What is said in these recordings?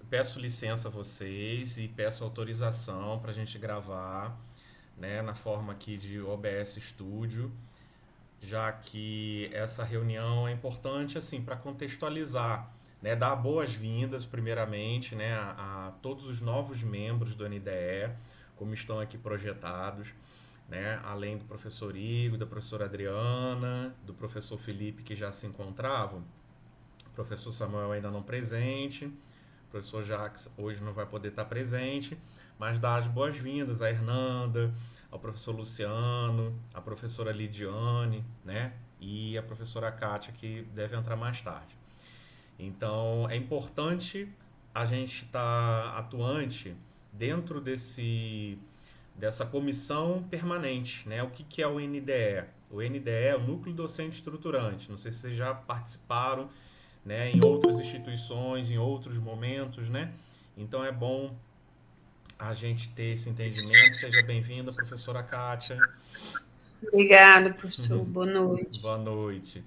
peço licença a vocês e peço autorização para a gente gravar, né, na forma aqui de OBS Studio, já que essa reunião é importante assim para contextualizar, né, dar boas-vindas primeiramente, né, a todos os novos membros do NDE, como estão aqui projetados, né, além do professor Igor, da professora Adriana, do professor Felipe que já se encontravam, o professor Samuel ainda não presente, o professor Jacques hoje não vai poder estar presente, mas dar as boas-vindas à Hernanda, ao professor Luciano, à professora Lidiane, né? E a professora Kátia, que deve entrar mais tarde. Então, é importante a gente estar atuante dentro dessa comissão permanente, né? O que é o NDE? O NDE é o Núcleo Docente Estruturante. Não sei se vocês já participaram, né, em outras instituições, em outros momentos, né? Então é bom a gente ter esse entendimento. Seja bem-vinda, professora Kátia. Obrigada, professor. Boa noite. Boa noite.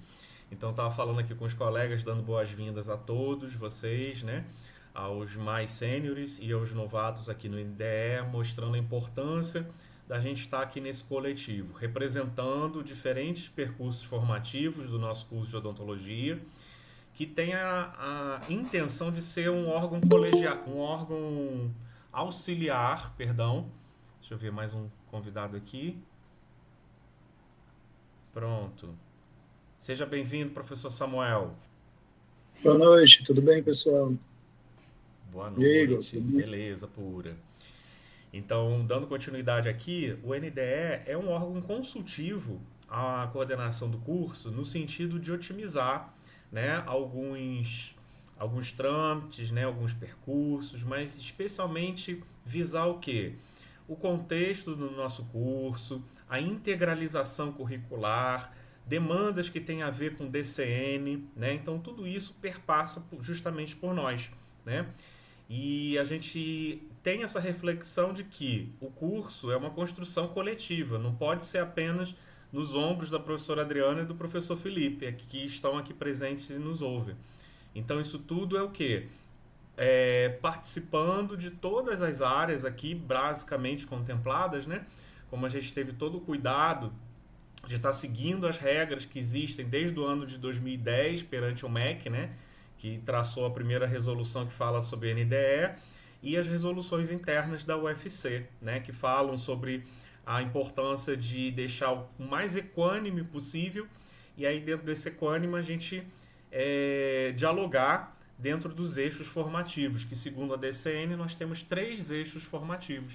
Então, estava falando aqui com os colegas, dando boas-vindas a todos vocês, né? Aos mais sêniores e aos novatos aqui no NDE, mostrando a importância da gente estar aqui nesse coletivo, representando diferentes percursos formativos do nosso curso de odontologia, que tem a intenção de ser um órgão colegial, um órgão auxiliar, perdão. Deixa eu ver mais um convidado aqui. Pronto. Seja bem-vindo, professor Samuel. Boa noite, tudo bem, pessoal? Boa E aí, Igor, noite. tudo bem? Beleza, pura. Então, dando continuidade aqui, o NDE é um órgão consultivo à coordenação do curso no sentido de otimizar, né, alguns trâmites, né, alguns percursos, mas especialmente visar o quê? O contexto do nosso curso, a integralização curricular, demandas que têm a ver com DCN, né? Então tudo isso perpassa justamente por nós, né? E a gente tem essa reflexão de que o curso é uma construção coletiva, não pode ser apenas nos ombros da professora Adriana e do professor Felipe, que estão aqui presentes e nos ouvem. Então isso tudo é o quê? Participando de todas as áreas aqui basicamente contempladas, né? Como a gente teve todo o cuidado de estar seguindo as regras que existem desde o ano de 2010 perante o MEC, né? Que traçou a primeira resolução que fala sobre NDE, e as resoluções internas da UFC, né? Que falam sobre a importância de deixar o mais equânime possível, e aí dentro desse equânime a gente dialogar dentro dos eixos formativos, que segundo a DCN nós temos 3 eixos formativos.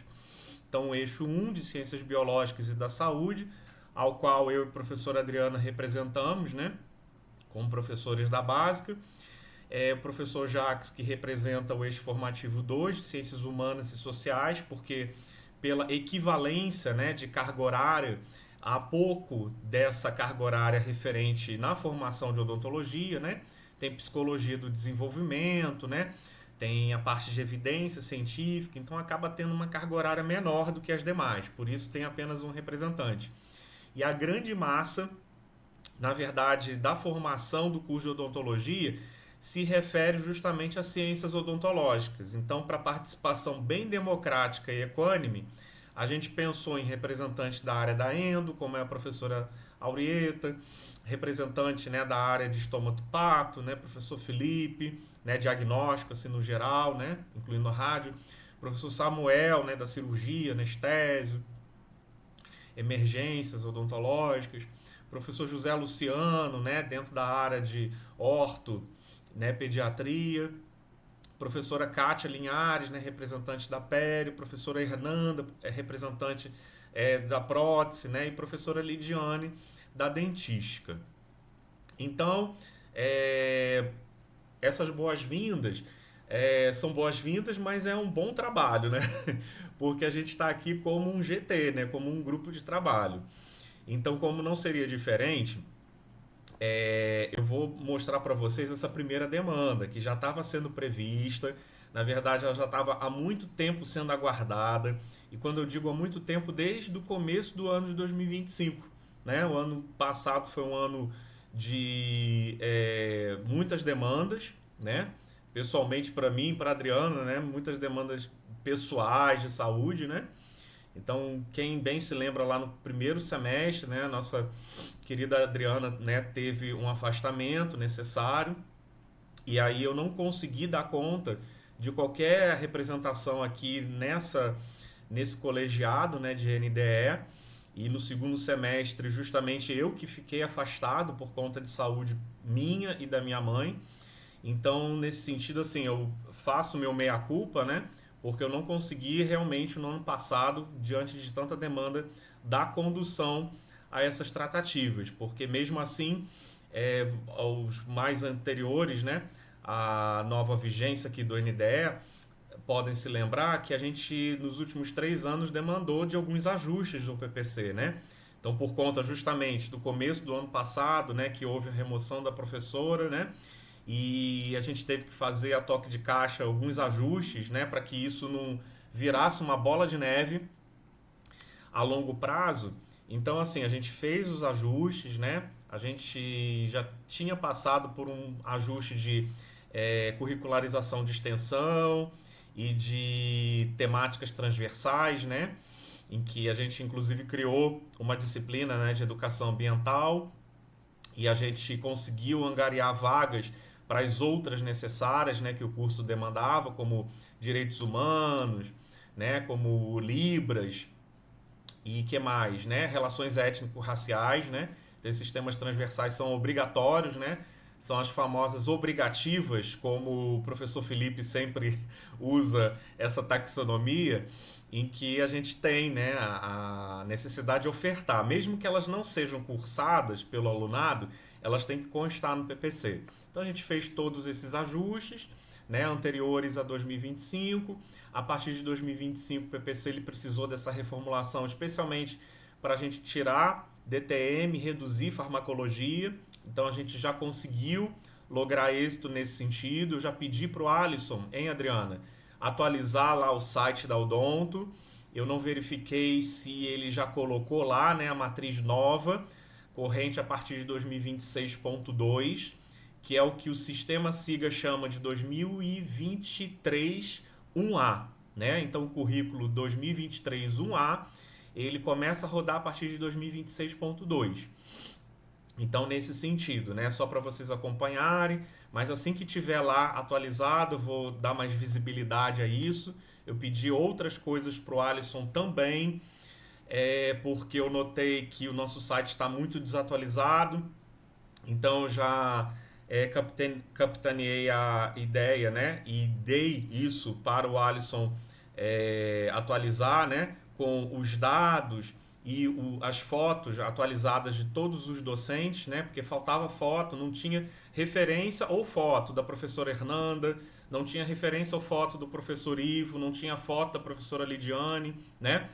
Então, o eixo 1 de Ciências Biológicas e da Saúde, ao qual eu e a professora Adriana representamos, né, como professores da básica. O professor Jacques, que representa o eixo formativo 2 de Ciências Humanas e Sociais, porque pela equivalência, né, de carga horária, há pouco dessa carga horária referente na formação de odontologia, né? Tem psicologia do desenvolvimento, né? Tem a parte de evidência científica, então acaba tendo uma carga horária menor do que as demais, por isso tem apenas um representante. E a grande massa, na verdade, da formação do curso de odontologia se refere justamente às ciências odontológicas. Então, para participação bem democrática e equânime, a gente pensou em representantes da área da endo, como é a professora Aurieta, representante, né, da área de estomato-pato, né, professor Felipe, né, diagnóstico assim no geral, né, incluindo a rádio, professor Samuel, né, da cirurgia, anestésio, emergências odontológicas, professor José Luciano, né, dentro da área de orto, né, pediatria, professora Kátia Linhares, né, representante da Pério, professora Hernanda, representante da prótese, né, e professora Lidiane, da dentística. Então, essas boas-vindas são boas-vindas, mas é um bom trabalho, né? Porque a gente está aqui como um GT, né? Como um grupo de trabalho. Então, como não seria diferente, eu vou mostrar para vocês essa primeira demanda, que já estava sendo prevista. Na verdade, ela já estava há muito tempo sendo aguardada. E quando eu digo há muito tempo, desde o começo do ano de 2025. Né? O ano passado foi um ano de muitas demandas, né? pessoalmente para mim, para a Adriana, né? Muitas demandas pessoais de saúde, né? Então, quem bem se lembra lá no primeiro semestre, né? Nossa querida Adriana, né, teve um afastamento necessário e aí eu não consegui dar conta de qualquer representação aqui nesse colegiado, né, de NDE. E no segundo semestre, justamente eu que fiquei afastado por conta de saúde minha e da minha mãe. Então, nesse sentido, assim, eu faço meu meia-culpa, né? Porque eu não consegui realmente no ano passado, diante de tanta demanda, dar condução a essas tratativas. Porque mesmo assim, aos mais anteriores, né? A nova vigência aqui do NDE, podem se lembrar que a gente, nos últimos 3 anos, demandou de alguns ajustes do PPC, né? Então, por conta justamente do começo do ano passado, né, que houve a remoção da professora, né? E a gente teve que fazer a toque de caixa alguns ajustes, né, para que isso não virasse uma bola de neve a longo prazo. Então, assim, a gente fez os ajustes, né? A gente já tinha passado por um ajuste de curricularização de extensão e de temáticas transversais, né? Em que a gente, inclusive, criou uma disciplina, né, de educação ambiental e a gente conseguiu angariar vagas para as outras necessárias, né, que o curso demandava, como direitos humanos, né, como Libras e que mais, né, relações étnico-raciais, né? Então, esses temas transversais são obrigatórios, né? São as famosas obrigativas, como o professor Felipe sempre usa essa taxonomia, em que a gente tem, né, a necessidade de ofertar, mesmo que elas não sejam cursadas pelo alunado, elas têm que constar no PPC. Então a gente fez todos esses ajustes, né, anteriores a 2025. A partir de 2025 o PPC ele precisou dessa reformulação, especialmente para a gente tirar DTM, reduzir farmacologia. Então a gente já conseguiu lograr êxito nesse sentido. Eu já pedi para o Alisson, hein, Adriana, atualizar lá o site da Odonto. Eu não verifiquei se ele já colocou lá, né, a matriz nova, corrente a partir de 2026.2, que é o que o sistema SIGA chama de 2023 1A, né? Então o currículo 2023 1A, ele começa a rodar a partir de 2026.2. Então, nesse sentido, né? Só para vocês acompanharem, mas assim que tiver lá atualizado, eu vou dar mais visibilidade a isso. Eu pedi outras coisas para o Alisson também, porque eu notei que o nosso site está muito desatualizado. Então, eu já capitaneei a ideia, né? E dei isso para o Alisson atualizar, né? Com os dados e as fotos atualizadas de todos os docentes, né? Porque faltava foto, não tinha referência ou foto da professora Hernanda, não tinha referência ou foto do professor Ivo, não tinha foto da professora Lidiane, né?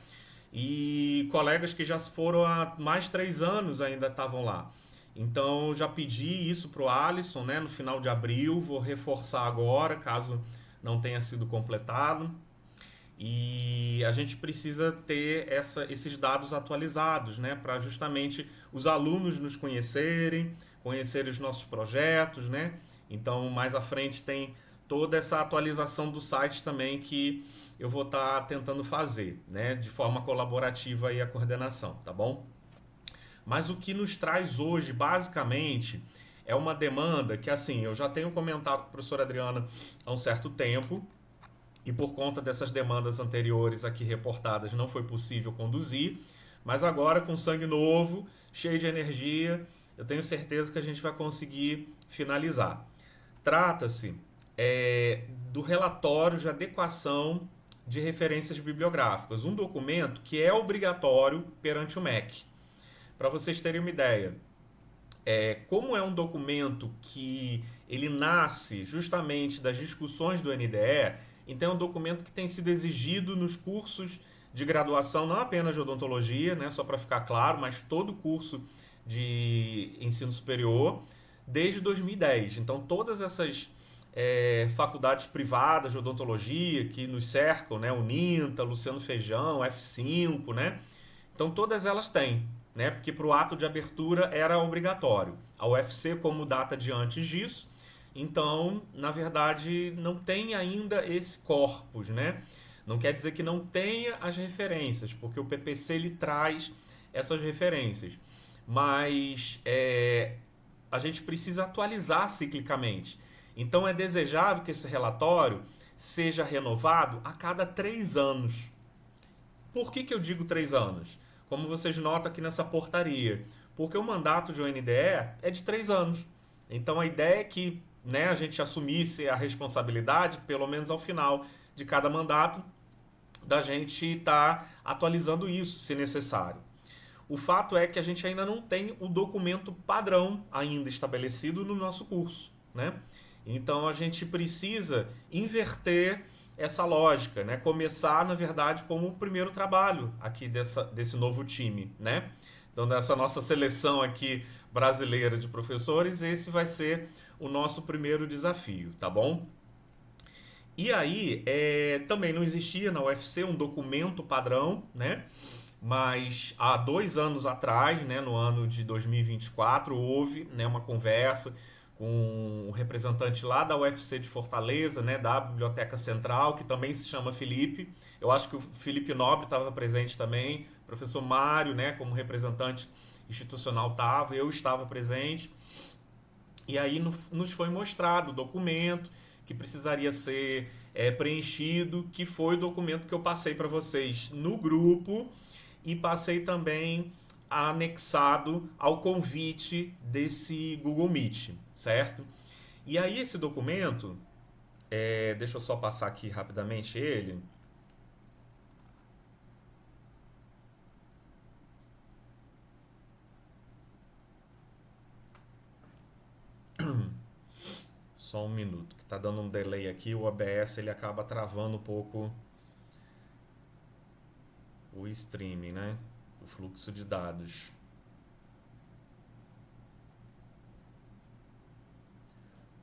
E colegas que já foram há mais de 3 anos ainda estavam lá. Então já pedi isso para o Alisson, né? No final de abril, vou reforçar agora, caso não tenha sido completado. E a gente precisa ter esses dados atualizados, né, para justamente os alunos nos conhecerem os nossos projetos, né? Então, mais à frente tem toda essa atualização do site também que eu vou estar tentando fazer, né, de forma colaborativa aí a coordenação, tá bom? Mas o que nos traz hoje, basicamente, é uma demanda que, assim, eu já tenho comentado com a professora Adriana há um certo tempo, e por conta dessas demandas anteriores aqui reportadas não foi possível conduzir, mas agora com sangue novo, cheio de energia, eu tenho certeza que a gente vai conseguir finalizar. Trata-se do relatório de adequação de referências bibliográficas, um documento que é obrigatório perante o MEC. Para vocês terem uma ideia, como é um documento que ele nasce justamente das discussões do NDE, então é um documento que tem sido exigido nos cursos de graduação, não apenas de odontologia, né, só para ficar claro, mas todo curso de ensino superior, desde 2010. Então todas essas faculdades privadas de odontologia que nos cercam, né, Uninta, Luciano Feijão, F5, né, então todas elas têm, né, porque para o ato de abertura era obrigatório. A UFC, como data de antes disso, Então, na verdade, não tem ainda esse corpus, né? Não quer dizer que não tenha as referências, porque o PPC ele traz essas referências. Mas a gente precisa atualizar ciclicamente. Então, é desejável que esse relatório seja renovado a cada 3 anos. Por que eu digo 3 anos? Como vocês notam aqui nessa portaria. Porque o mandato de ONDE é de 3 anos. Então a ideia é que, né, a gente assumisse a responsabilidade, pelo menos ao final de cada mandato, da gente estar atualizando isso, se necessário. O fato é que a gente ainda não tem o documento padrão ainda estabelecido no nosso curso, né? Então a gente precisa inverter essa lógica, né? Começar, na verdade, como o primeiro trabalho aqui desse novo time, né? Então, nessa nossa seleção aqui brasileira de professores, esse vai ser o nosso primeiro desafio, tá bom? E aí, também não existia na UFC um documento padrão, né? Mas há 2 anos atrás, né, no ano de 2024, houve, né, uma conversa com um representante lá da UFC de Fortaleza, né, da Biblioteca Central, que também se chama Felipe. Eu acho que o Felipe Nobre estava presente também, o professor Mário, né, como representante institucional estava, eu estava presente. E aí nos foi mostrado o documento que precisaria ser preenchido, que foi o documento que eu passei para vocês no grupo e passei também anexado ao convite desse Google Meet, certo? E aí esse documento, deixa eu só passar aqui rapidamente ele. Só um minuto, que tá dando um delay aqui, o OBS ele acaba travando um pouco o streaming, né? O fluxo de dados.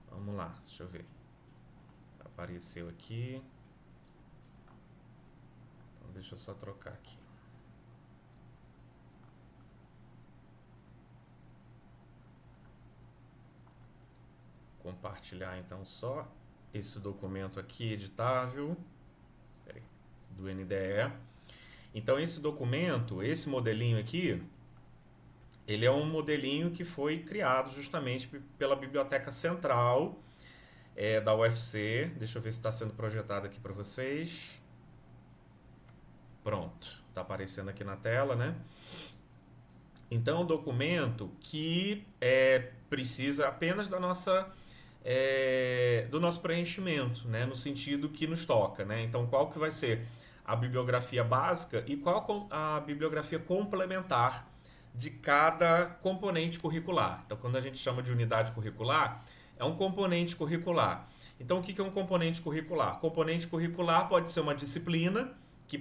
Vamos lá, deixa eu ver. Apareceu aqui. Então deixa eu só trocar aqui. Compartilhar então só esse documento aqui editável do NDE. Então esse documento, esse modelinho aqui, ele é um modelinho que foi criado justamente pela Biblioteca Central da UFC. Deixa eu ver se está sendo projetado aqui para vocês. Pronto, está aparecendo aqui na tela, né? Então é um documento que precisa apenas do nosso preenchimento, né? No sentido que nos toca, né? Então qual que vai ser a bibliografia básica e qual a bibliografia complementar de cada componente curricular. Então, quando a gente chama de unidade curricular, é um componente curricular. Então, o que é um componente curricular? Componente curricular pode ser uma disciplina que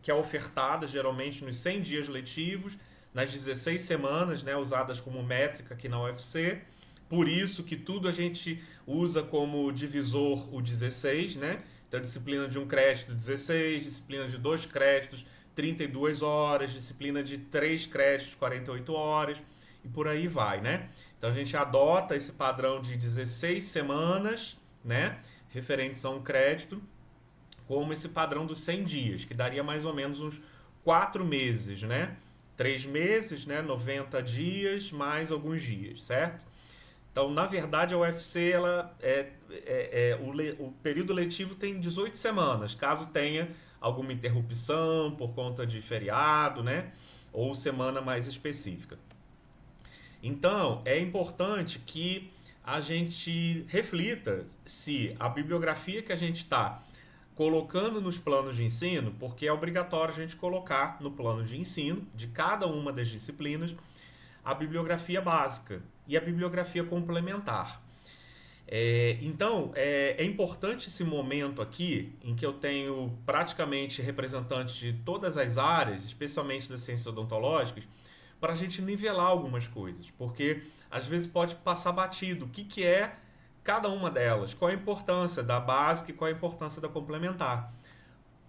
é ofertada geralmente nos 100 dias letivos, nas 16 semanas, né, usadas como métrica aqui na UFC. Por isso que tudo a gente usa como divisor o 16, né? Então, disciplina de 1 crédito, 16, disciplina de 2 créditos, 32 horas, disciplina de 3 créditos, 48 horas, e por aí vai, né? Então, a gente adota esse padrão de 16 semanas, né? Referentes a 1 crédito, como esse padrão dos 100 dias, que daria mais ou menos uns 4 meses, né? 3 meses, né? 90 dias, mais alguns dias, certo? Então, na verdade, a UFC, o período letivo tem 18 semanas, caso tenha alguma interrupção por conta de feriado, né? Ou semana mais específica. Então, é importante que a gente reflita se a bibliografia que a gente está colocando nos planos de ensino, porque é obrigatório a gente colocar no plano de ensino de cada uma das disciplinas a bibliografia básica e a bibliografia complementar. Então, é importante esse momento aqui, em que eu tenho praticamente representantes de todas as áreas, especialmente das ciências odontológicas, para a gente nivelar algumas coisas, porque às vezes pode passar batido o que é cada uma delas, qual a importância da básica e qual a importância da complementar.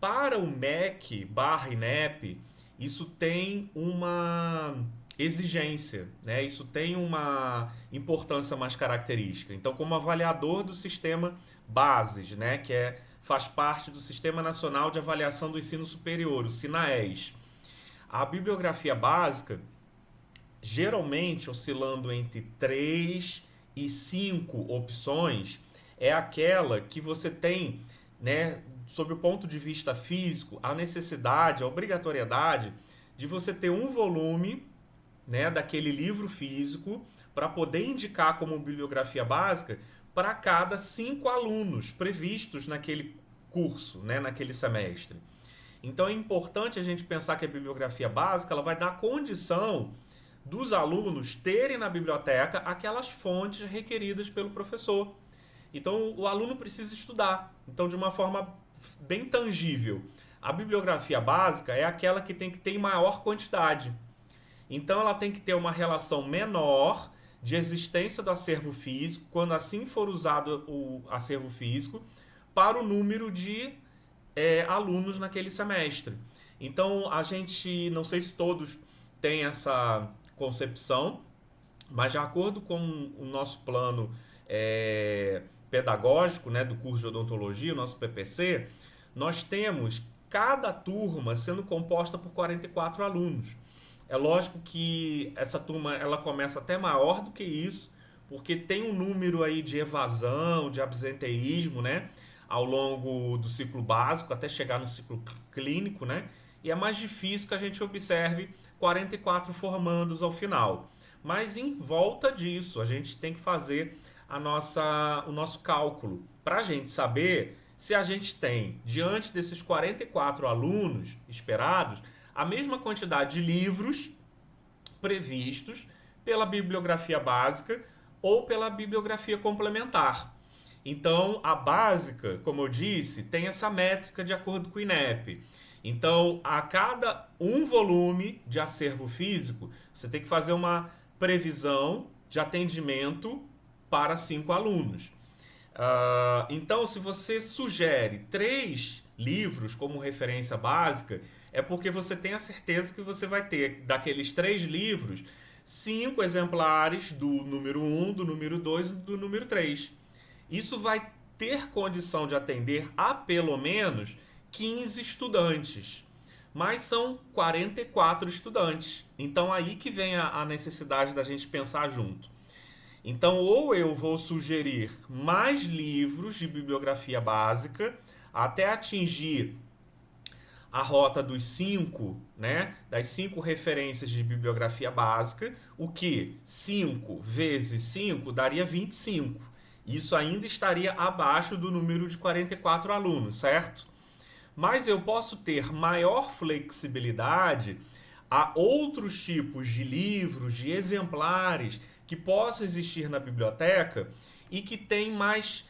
Para o MEC / INEP, isso tem exigência, né? Isso tem uma importância mais característica. Então, como avaliador do sistema Bases, né? Faz parte do Sistema Nacional de Avaliação do Ensino Superior, o SINAES. A bibliografia básica, geralmente oscilando entre 3 e 5 opções, é aquela que você tem, né, sob o ponto de vista físico, a necessidade, a obrigatoriedade de você ter um volume, né, daquele livro físico para poder indicar como bibliografia básica para cada 5 alunos previstos naquele curso, né, naquele semestre. Então é importante a gente pensar que a bibliografia básica ela vai dar condição dos alunos terem na biblioteca aquelas fontes requeridas pelo professor. Então o aluno precisa estudar. Então, de uma forma bem tangível, a bibliografia básica é aquela que tem que ter em maior quantidade. Então ela tem que ter uma relação menor de existência do acervo físico, quando assim for usado o acervo físico, para o número de alunos naquele semestre. Então a gente, não sei se todos têm essa concepção, mas de acordo com o nosso plano pedagógico, né, do curso de odontologia, o nosso PPC, nós temos cada turma sendo composta por 44 alunos. É lógico que essa turma ela começa até maior do que isso, porque tem um número aí de evasão, de absenteísmo, né, ao longo do ciclo básico, até chegar no ciclo clínico, né, e é mais difícil que a gente observe 44 formandos ao final. Mas em volta disso, a gente tem que fazer o nosso cálculo para a gente saber se a gente tem, diante desses 44 alunos esperados, a mesma quantidade de livros previstos pela bibliografia básica ou pela bibliografia complementar. Então, a básica, como eu disse, tem essa métrica de acordo com o INEP. Então, a cada um volume de acervo físico, você tem que fazer uma previsão de atendimento para 5 alunos. Então, se você sugere 3 livros como referência básica, é porque você tem a certeza que você vai ter, daqueles 3 livros, 5 exemplares do número 1, do número 2 e do número 3. Isso vai ter condição de atender a pelo menos 15 estudantes. Mas são 44 estudantes. Então aí que vem a necessidade da gente pensar junto. Então, ou eu vou sugerir mais livros de bibliografia básica até atingir a rota dos 5, né, das 5 referências de bibliografia básica, o que 5 vezes 5 daria 25. Isso ainda estaria abaixo do número de 44 alunos, certo? Mas eu posso ter maior flexibilidade a outros tipos de livros, de exemplares que possam existir na biblioteca e que tem mais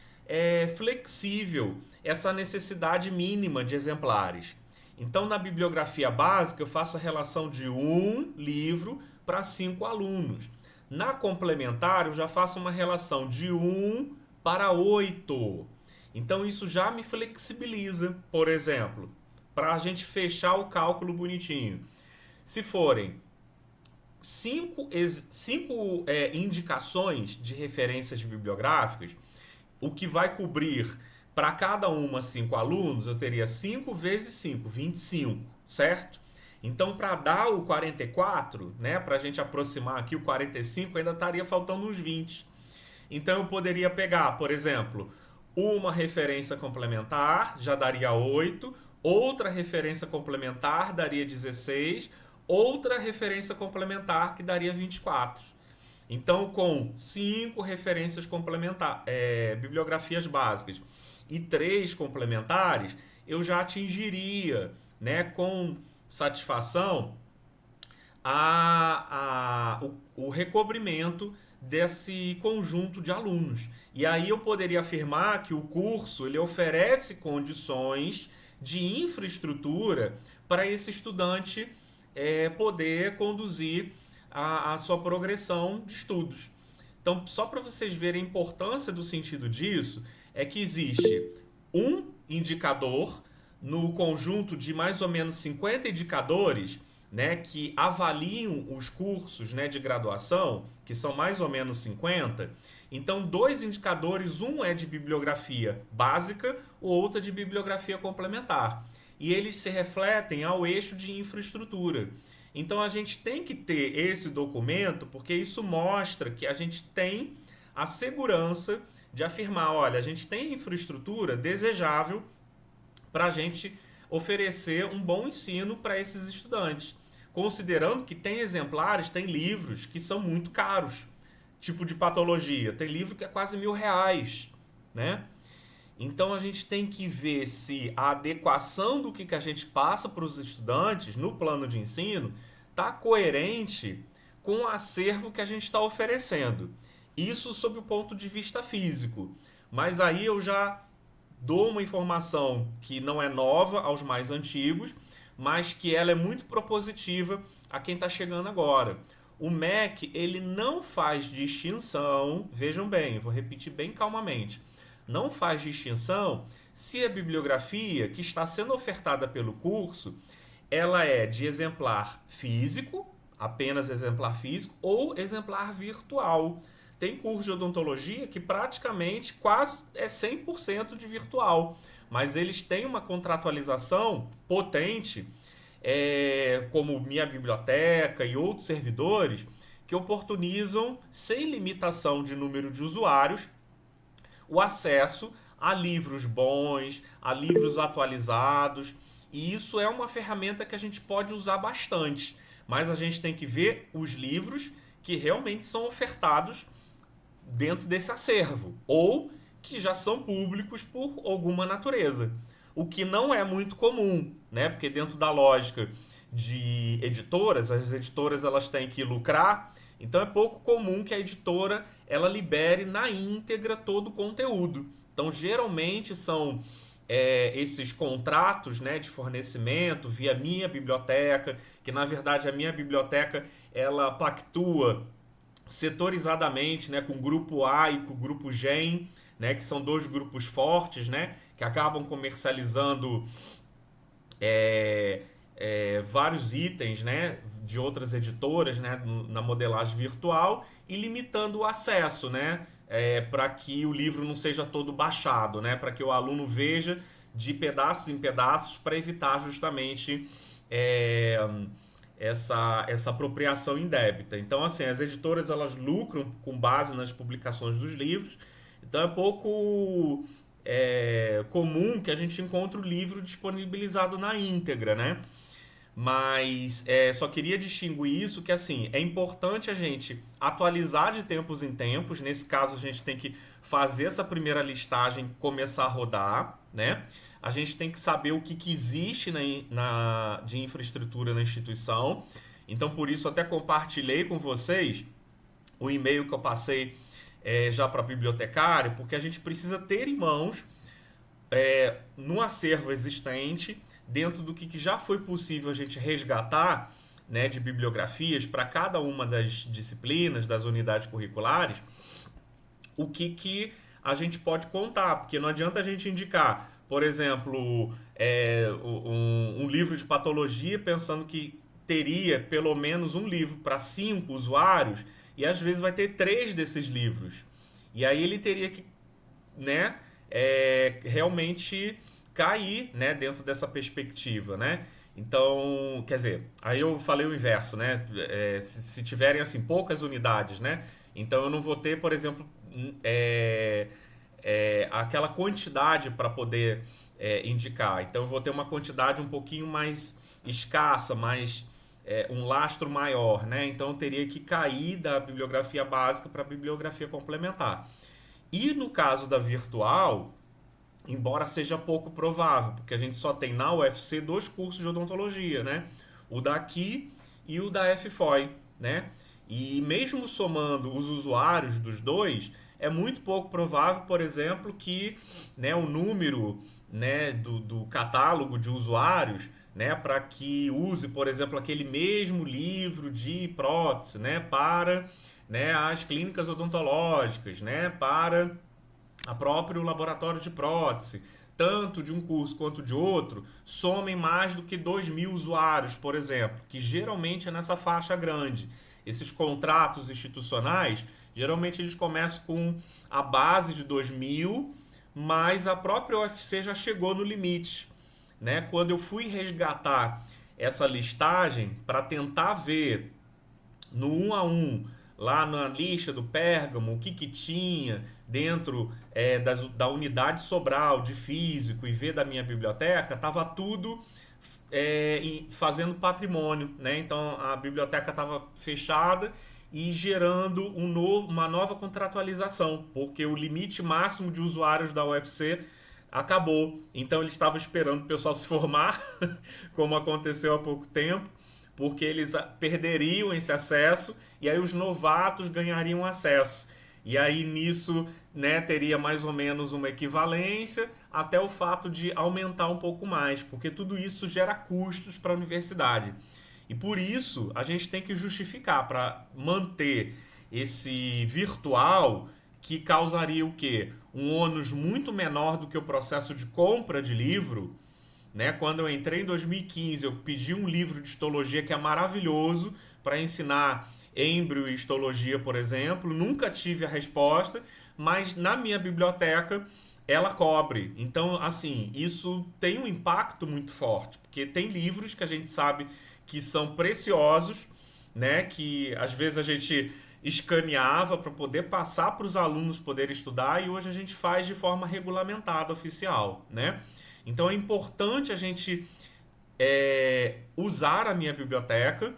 flexível essa necessidade mínima de exemplares. Então, na bibliografia básica, eu faço a relação de 1 livro para 5 alunos. Na complementar, eu já faço uma relação de 1 para 8. Então, isso já me flexibiliza, por exemplo, para a gente fechar o cálculo bonitinho. Se forem 5 indicações de referências bibliográficas, o que vai cobrir para cada uma 5 alunos, eu teria 5 vezes 5, 25, certo? Então, para dar o 44, né, para a gente aproximar aqui o 45, ainda estaria faltando uns 20. Então, eu poderia pegar, por exemplo, uma referência complementar, já daria 8, outra referência complementar daria 16, outra referência complementar que daria 24. Então, com 5 referências complementares, bibliografias básicas e 3 complementares, eu já atingiria, né, com satisfação o recobrimento desse conjunto de alunos. E aí eu poderia afirmar que o curso ele oferece condições de infraestrutura para esse estudante poder conduzir a sua progressão de estudos. Então, só para vocês verem a importância do sentido disso, é que existe um indicador no conjunto de mais ou menos 50 indicadores né, que avaliam os cursos, né, de graduação, que são mais ou menos 50. Então, 2 indicadores, um é de bibliografia básica, o outro é de bibliografia complementar. E eles se refletem ao eixo de infraestrutura. Então, a gente tem que ter esse documento, porque isso mostra que a gente tem a segurança de afirmar, olha, a gente tem infraestrutura desejável para a gente oferecer um bom ensino para esses estudantes. Considerando que tem exemplares, tem livros que são muito caros. Tipo de patologia, tem livro que é quase R$1.000, né? Então a gente tem que ver se a adequação do que a gente passa para os estudantes no plano de ensino está coerente com o acervo que a gente está oferecendo. Isso sob o ponto de vista físico. Mas aí eu já dou uma informação que não é nova aos mais antigos, mas que ela é muito propositiva a quem está chegando agora. O MEC, ele não faz distinção, vejam bem, vou repetir bem calmamente, não faz distinção se a bibliografia que está sendo ofertada pelo curso, ela é de exemplar físico, apenas exemplar físico, ou exemplar virtual. Tem curso de odontologia que praticamente quase é 100% de virtual, mas eles têm uma contratualização potente, como Minha Biblioteca e outros servidores, que oportunizam, sem limitação de número de usuários, o acesso a livros bons, a livros atualizados, e isso é uma ferramenta que a gente pode usar bastante, mas a gente tem que ver os livros que realmente são ofertados dentro desse acervo, ou que já são públicos por alguma natureza. O que não é muito comum, né? Porque dentro da lógica de editoras, as editoras elas têm que lucrar, então é pouco comum que a editora ela libere na íntegra todo o conteúdo. Então geralmente são esses contratos, né, de fornecimento via Minha Biblioteca, que na verdade a Minha Biblioteca ela pactua setorizadamente, né, com o grupo A e com o grupo GEM, né, que são 2 grupos fortes, né, que acabam comercializando vários itens, né, de outras editoras, né, na modelagem virtual e limitando o acesso, né, para que o livro não seja todo baixado, né, para que o aluno veja de pedaços em pedaços para evitar justamente essa apropriação indébita. Então, assim, as editoras elas lucram com base nas publicações dos livros, então é pouco comum que a gente encontre o livro disponibilizado na íntegra, né? Mas só queria distinguir isso, que assim, é importante a gente atualizar de tempos em tempos. Nesse caso, a gente tem que fazer essa primeira listagem começar a rodar, né? A gente tem que saber o que existe de infraestrutura na instituição. Então, por isso, até compartilhei com vocês o e-mail que eu passei já para a bibliotecária, porque a gente precisa ter em mãos, no acervo existente, dentro do que já foi possível a gente resgatar, né, de bibliografias para cada uma das disciplinas, das unidades curriculares, o que a gente pode contar, porque não adianta a gente indicar, por exemplo, um livro de patologia pensando que teria pelo menos um livro para 5 usuários e às vezes vai ter 3 desses livros. E aí ele teria que, né, realmente cair, né, dentro dessa perspectiva, né? Então, quer dizer, aí eu falei o inverso, né? Se tiverem assim poucas unidades, né? Então eu não vou ter, por exemplo, aquela quantidade para poder indicar. Então eu vou ter uma quantidade um pouquinho mais escassa, mais um lastro maior, né? Então eu teria que cair da bibliografia básica para a bibliografia complementar. E no caso da virtual, embora seja pouco provável, porque a gente só tem na UFC 2 cursos de odontologia, né? O daqui e o da FFOI, né? E mesmo somando os usuários dos dois, é muito pouco provável, por exemplo, que, né, o número, né, do catálogo de usuários, né, para que use, por exemplo, aquele mesmo livro de prótese, né, para, né, as clínicas odontológicas, né, para a próprio laboratório de prótese, tanto de um curso quanto de outro, somem mais do que 2.000 usuários, por exemplo, que geralmente é nessa faixa grande. Esses contratos institucionais, geralmente eles começam com a base de 2.000, mas a própria UFC já chegou no limite, né? Quando eu fui resgatar essa listagem para tentar ver no 1 a 1, lá na lista do Pérgamo, o que tinha dentro da unidade Sobral de físico e ver da minha biblioteca, estava tudo fazendo patrimônio, né? Então a biblioteca estava fechada e gerando uma nova contratualização, porque o limite máximo de usuários da UFC acabou. Então eles estavam esperando o pessoal se formar, como aconteceu há pouco tempo, porque eles perderiam esse acesso e aí os novatos ganhariam acesso. E aí nisso, né, teria mais ou menos uma equivalência até o fato de aumentar um pouco mais, porque tudo isso gera custos para a universidade. E por isso a gente tem que justificar para manter esse virtual que causaria o quê? Um ônus muito menor do que o processo de compra de livro, né? Quando eu entrei em 2015, eu pedi um livro de histologia que é maravilhoso para ensinar êmbrio e histologia, por exemplo. Nunca tive a resposta, mas na minha biblioteca ela cobre. Então, assim, isso tem um impacto muito forte, porque tem livros que a gente sabe que são preciosos, né? Que às vezes a gente escaneava para poder passar para os alunos poderem estudar e hoje a gente faz de forma regulamentada, oficial, né? Então é importante a gente usar a minha biblioteca.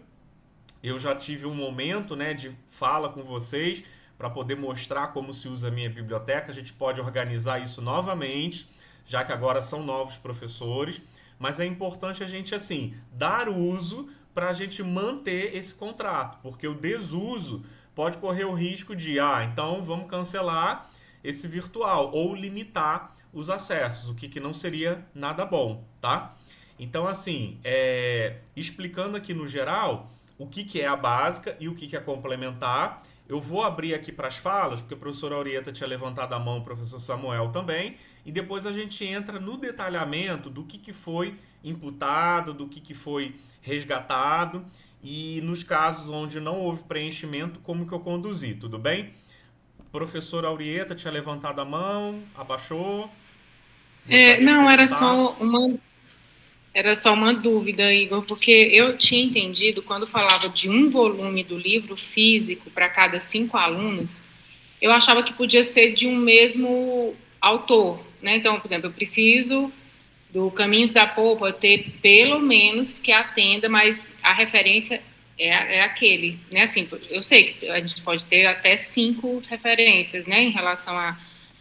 Eu já tive um momento, né, de fala com vocês para poder mostrar como se usa a minha biblioteca. A gente pode organizar isso novamente, já que agora são novos professores. Mas é importante a gente, assim, dar uso para a gente manter esse contrato, porque o desuso pode correr o risco de, então vamos cancelar esse virtual ou limitar os acessos, o que não seria nada bom, tá? Então, assim, explicando aqui no geral o que é a básica e o que é complementar, eu vou abrir aqui para as falas, porque a professora Aurieta tinha levantado a mão, o professor Samuel também, e depois a gente entra no detalhamento do que foi imputado, do que foi resgatado, e nos casos onde não houve preenchimento, como que eu conduzi, tudo bem? Professora Aurieta tinha levantado a mão, abaixou. Não, era só uma dúvida, Igor, porque eu tinha entendido, quando falava de um volume do livro físico para cada 5 alunos, eu achava que podia ser de um mesmo autor, né? Então, por exemplo, eu preciso do Caminhos da Polpa ter pelo menos que atenda, mas a referência é aquele, né? Assim, eu sei que a gente pode ter até 5 referências, né, em relação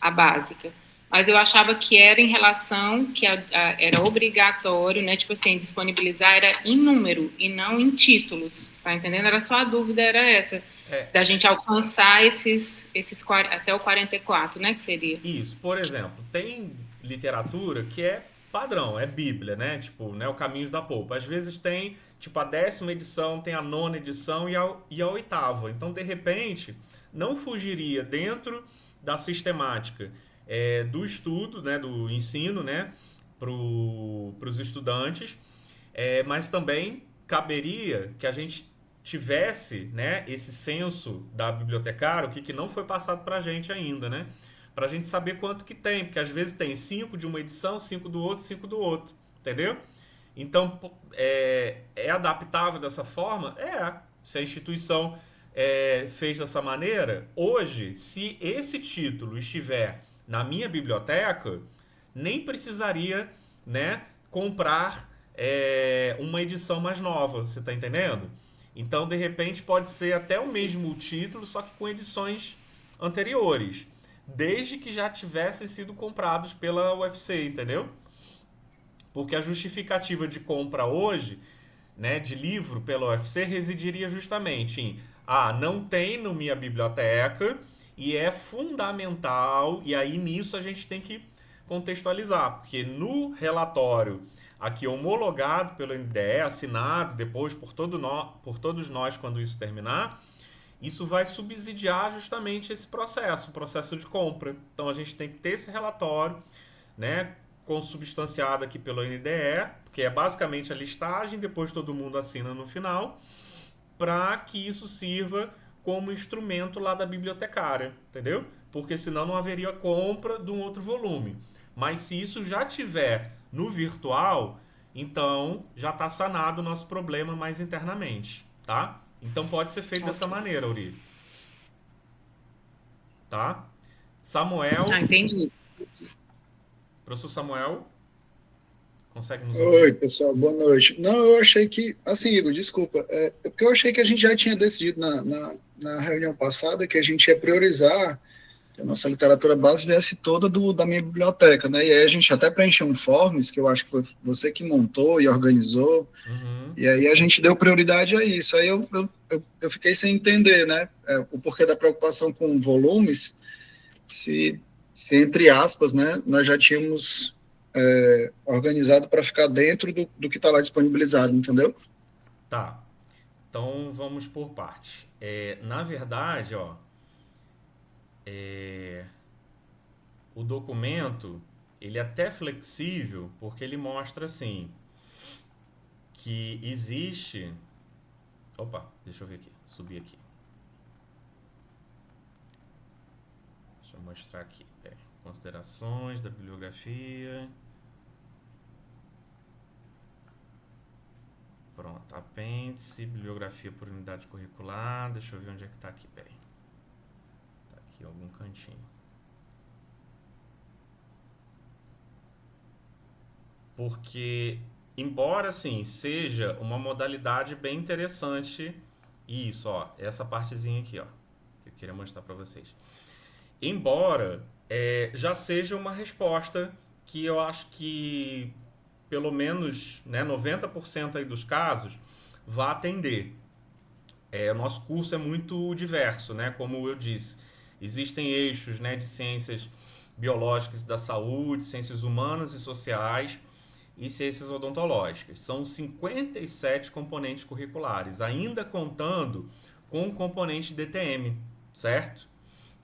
à básica, mas eu achava que era em relação, que era obrigatório, né, tipo assim, disponibilizar era em número e não em títulos, tá entendendo? Era só a dúvida, era essa, da gente alcançar esses até o 44, né, que seria. Isso, por exemplo, tem literatura que é padrão, é Bíblia, né, tipo, né, o Caminhos da Polpa. Às vezes tem, tipo, a 10ª edição, tem a 9ª edição e a 8ª. Então, de repente, não fugiria dentro da sistemática do estudo, né, do ensino, né, para os estudantes, mas também caberia que a gente tivesse, né, esse censo da bibliotecária, o que não foi passado para a gente ainda, né, para a gente saber quanto que tem, porque às vezes tem 5 de uma edição, 5 do outro, 5 do outro, entendeu? Então, é adaptável dessa forma? Se a instituição fez dessa maneira, hoje, se esse título estiver na minha biblioteca, nem precisaria, né, comprar uma edição mais nova, você está entendendo? Então, de repente, pode ser até o mesmo título, só que com edições anteriores, desde que já tivessem sido comprados pela UFC, entendeu? Porque a justificativa de compra hoje, né, de livro pela UFC residiria justamente em não tem na minha biblioteca e é fundamental, e aí nisso a gente tem que contextualizar, porque no relatório aqui homologado pelo NDE, assinado depois por todos nós quando isso terminar, isso vai subsidiar justamente esse processo, o processo de compra. Então a gente tem que ter esse relatório, né, consubstanciado aqui pelo NDE, que é basicamente a listagem, depois todo mundo assina no final, para que isso sirva como instrumento lá da bibliotecária, entendeu? Porque senão não haveria compra de um outro volume. Mas se isso já tiver no virtual, então já está sanado o nosso problema mais internamente, tá? Então pode ser feito dessa maneira, Uri. Tá? Samuel. Entendi. Professor Samuel, consegue nos Oi, ouvir? pessoal, boa noite. Não, eu achei que, assim, Igor, desculpa, é porque eu achei que a gente já tinha decidido na reunião passada que a gente ia priorizar que a nossa literatura base viesse toda da minha biblioteca, né? E aí a gente até preencheu um forms, que eu acho que foi você que montou e organizou, e aí a gente deu prioridade a isso. Aí eu fiquei sem entender, né? O porquê da preocupação com volumes, se entre aspas, né, nós já tínhamos organizado para ficar dentro do que está lá disponibilizado, entendeu? Tá. Então vamos por partes. Na verdade, ó, o documento ele é até flexível porque ele mostra assim que existe. Opa, deixa eu ver aqui, subir aqui. Deixa eu mostrar aqui. Considerações da bibliografia. Pronto, apêndice, bibliografia por unidade curricular. Deixa eu ver onde é que tá aqui, peraí. Tá aqui em algum cantinho. Porque, embora assim, seja uma modalidade bem interessante, isso, ó, essa partezinha aqui, ó, que eu queria mostrar para vocês. Embora já seja uma resposta que eu acho que pelo menos, né, 90% aí dos casos vai atender. O nosso curso é muito diverso, né, como eu disse. Existem eixos, né, de ciências biológicas e da saúde, ciências humanas e sociais e ciências odontológicas. São 57 componentes curriculares, ainda contando com o componente DTM, certo?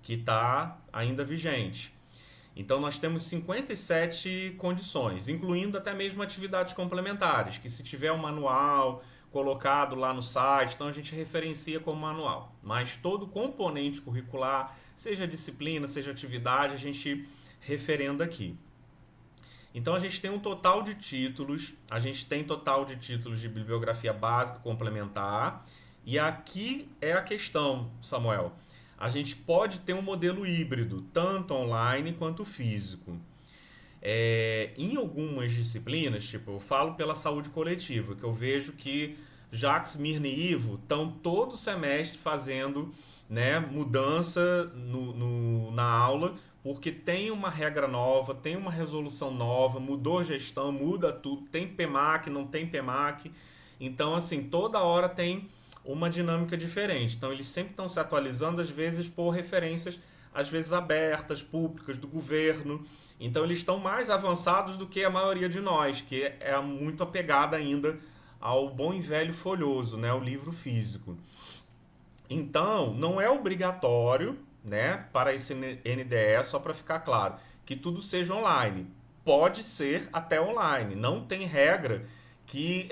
Que está ainda vigente. Então, nós temos 57 condições, incluindo até mesmo atividades complementares, que se tiver um manual colocado lá no site, então a gente referencia como manual. Mas todo componente curricular, seja disciplina, seja atividade, a gente referenda aqui. Então, a gente tem um total de títulos, a gente tem total de títulos de bibliografia básica complementar, e aqui é a questão, Samuel. A gente pode ter um modelo híbrido, tanto online quanto físico. Em algumas disciplinas, tipo, eu falo pela saúde coletiva, que eu vejo que Jacques, Mirna e Ivo estão todo semestre fazendo, né, mudança na aula, porque tem uma regra nova, tem uma resolução nova, mudou a gestão, muda tudo, tem PMAC, não tem PMAC. Então, assim, toda hora tem uma dinâmica diferente. Então, eles sempre estão se atualizando, às vezes, por referências, às vezes, abertas, públicas, do governo. Então, eles estão mais avançados do que a maioria de nós, que é muito apegada ainda ao bom e velho folhoso, né? O livro físico. Então, não é obrigatório, né, para esse NDE, só para ficar claro, que tudo seja online. Pode ser até online. Não tem regra que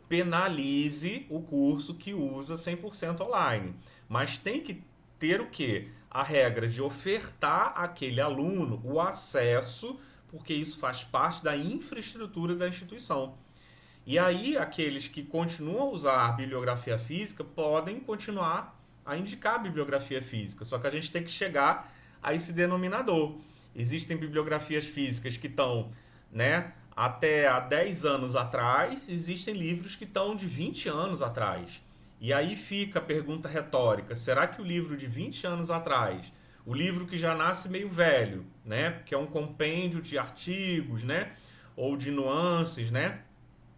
penalize o curso que usa 100% online. Mas tem que ter o quê? A regra de ofertar àquele aluno o acesso, porque isso faz parte da infraestrutura da instituição. E aí, aqueles que continuam a usar a bibliografia física podem continuar a indicar a bibliografia física. Só que a gente tem que chegar a esse denominador. Existem bibliografias físicas que estão, né, até há 10 anos atrás, existem livros que estão de 20 anos atrás. E aí fica a pergunta retórica: será que o livro de 20 anos atrás, o livro que já nasce meio velho, né, que é um compêndio de artigos, né, ou de nuances, né,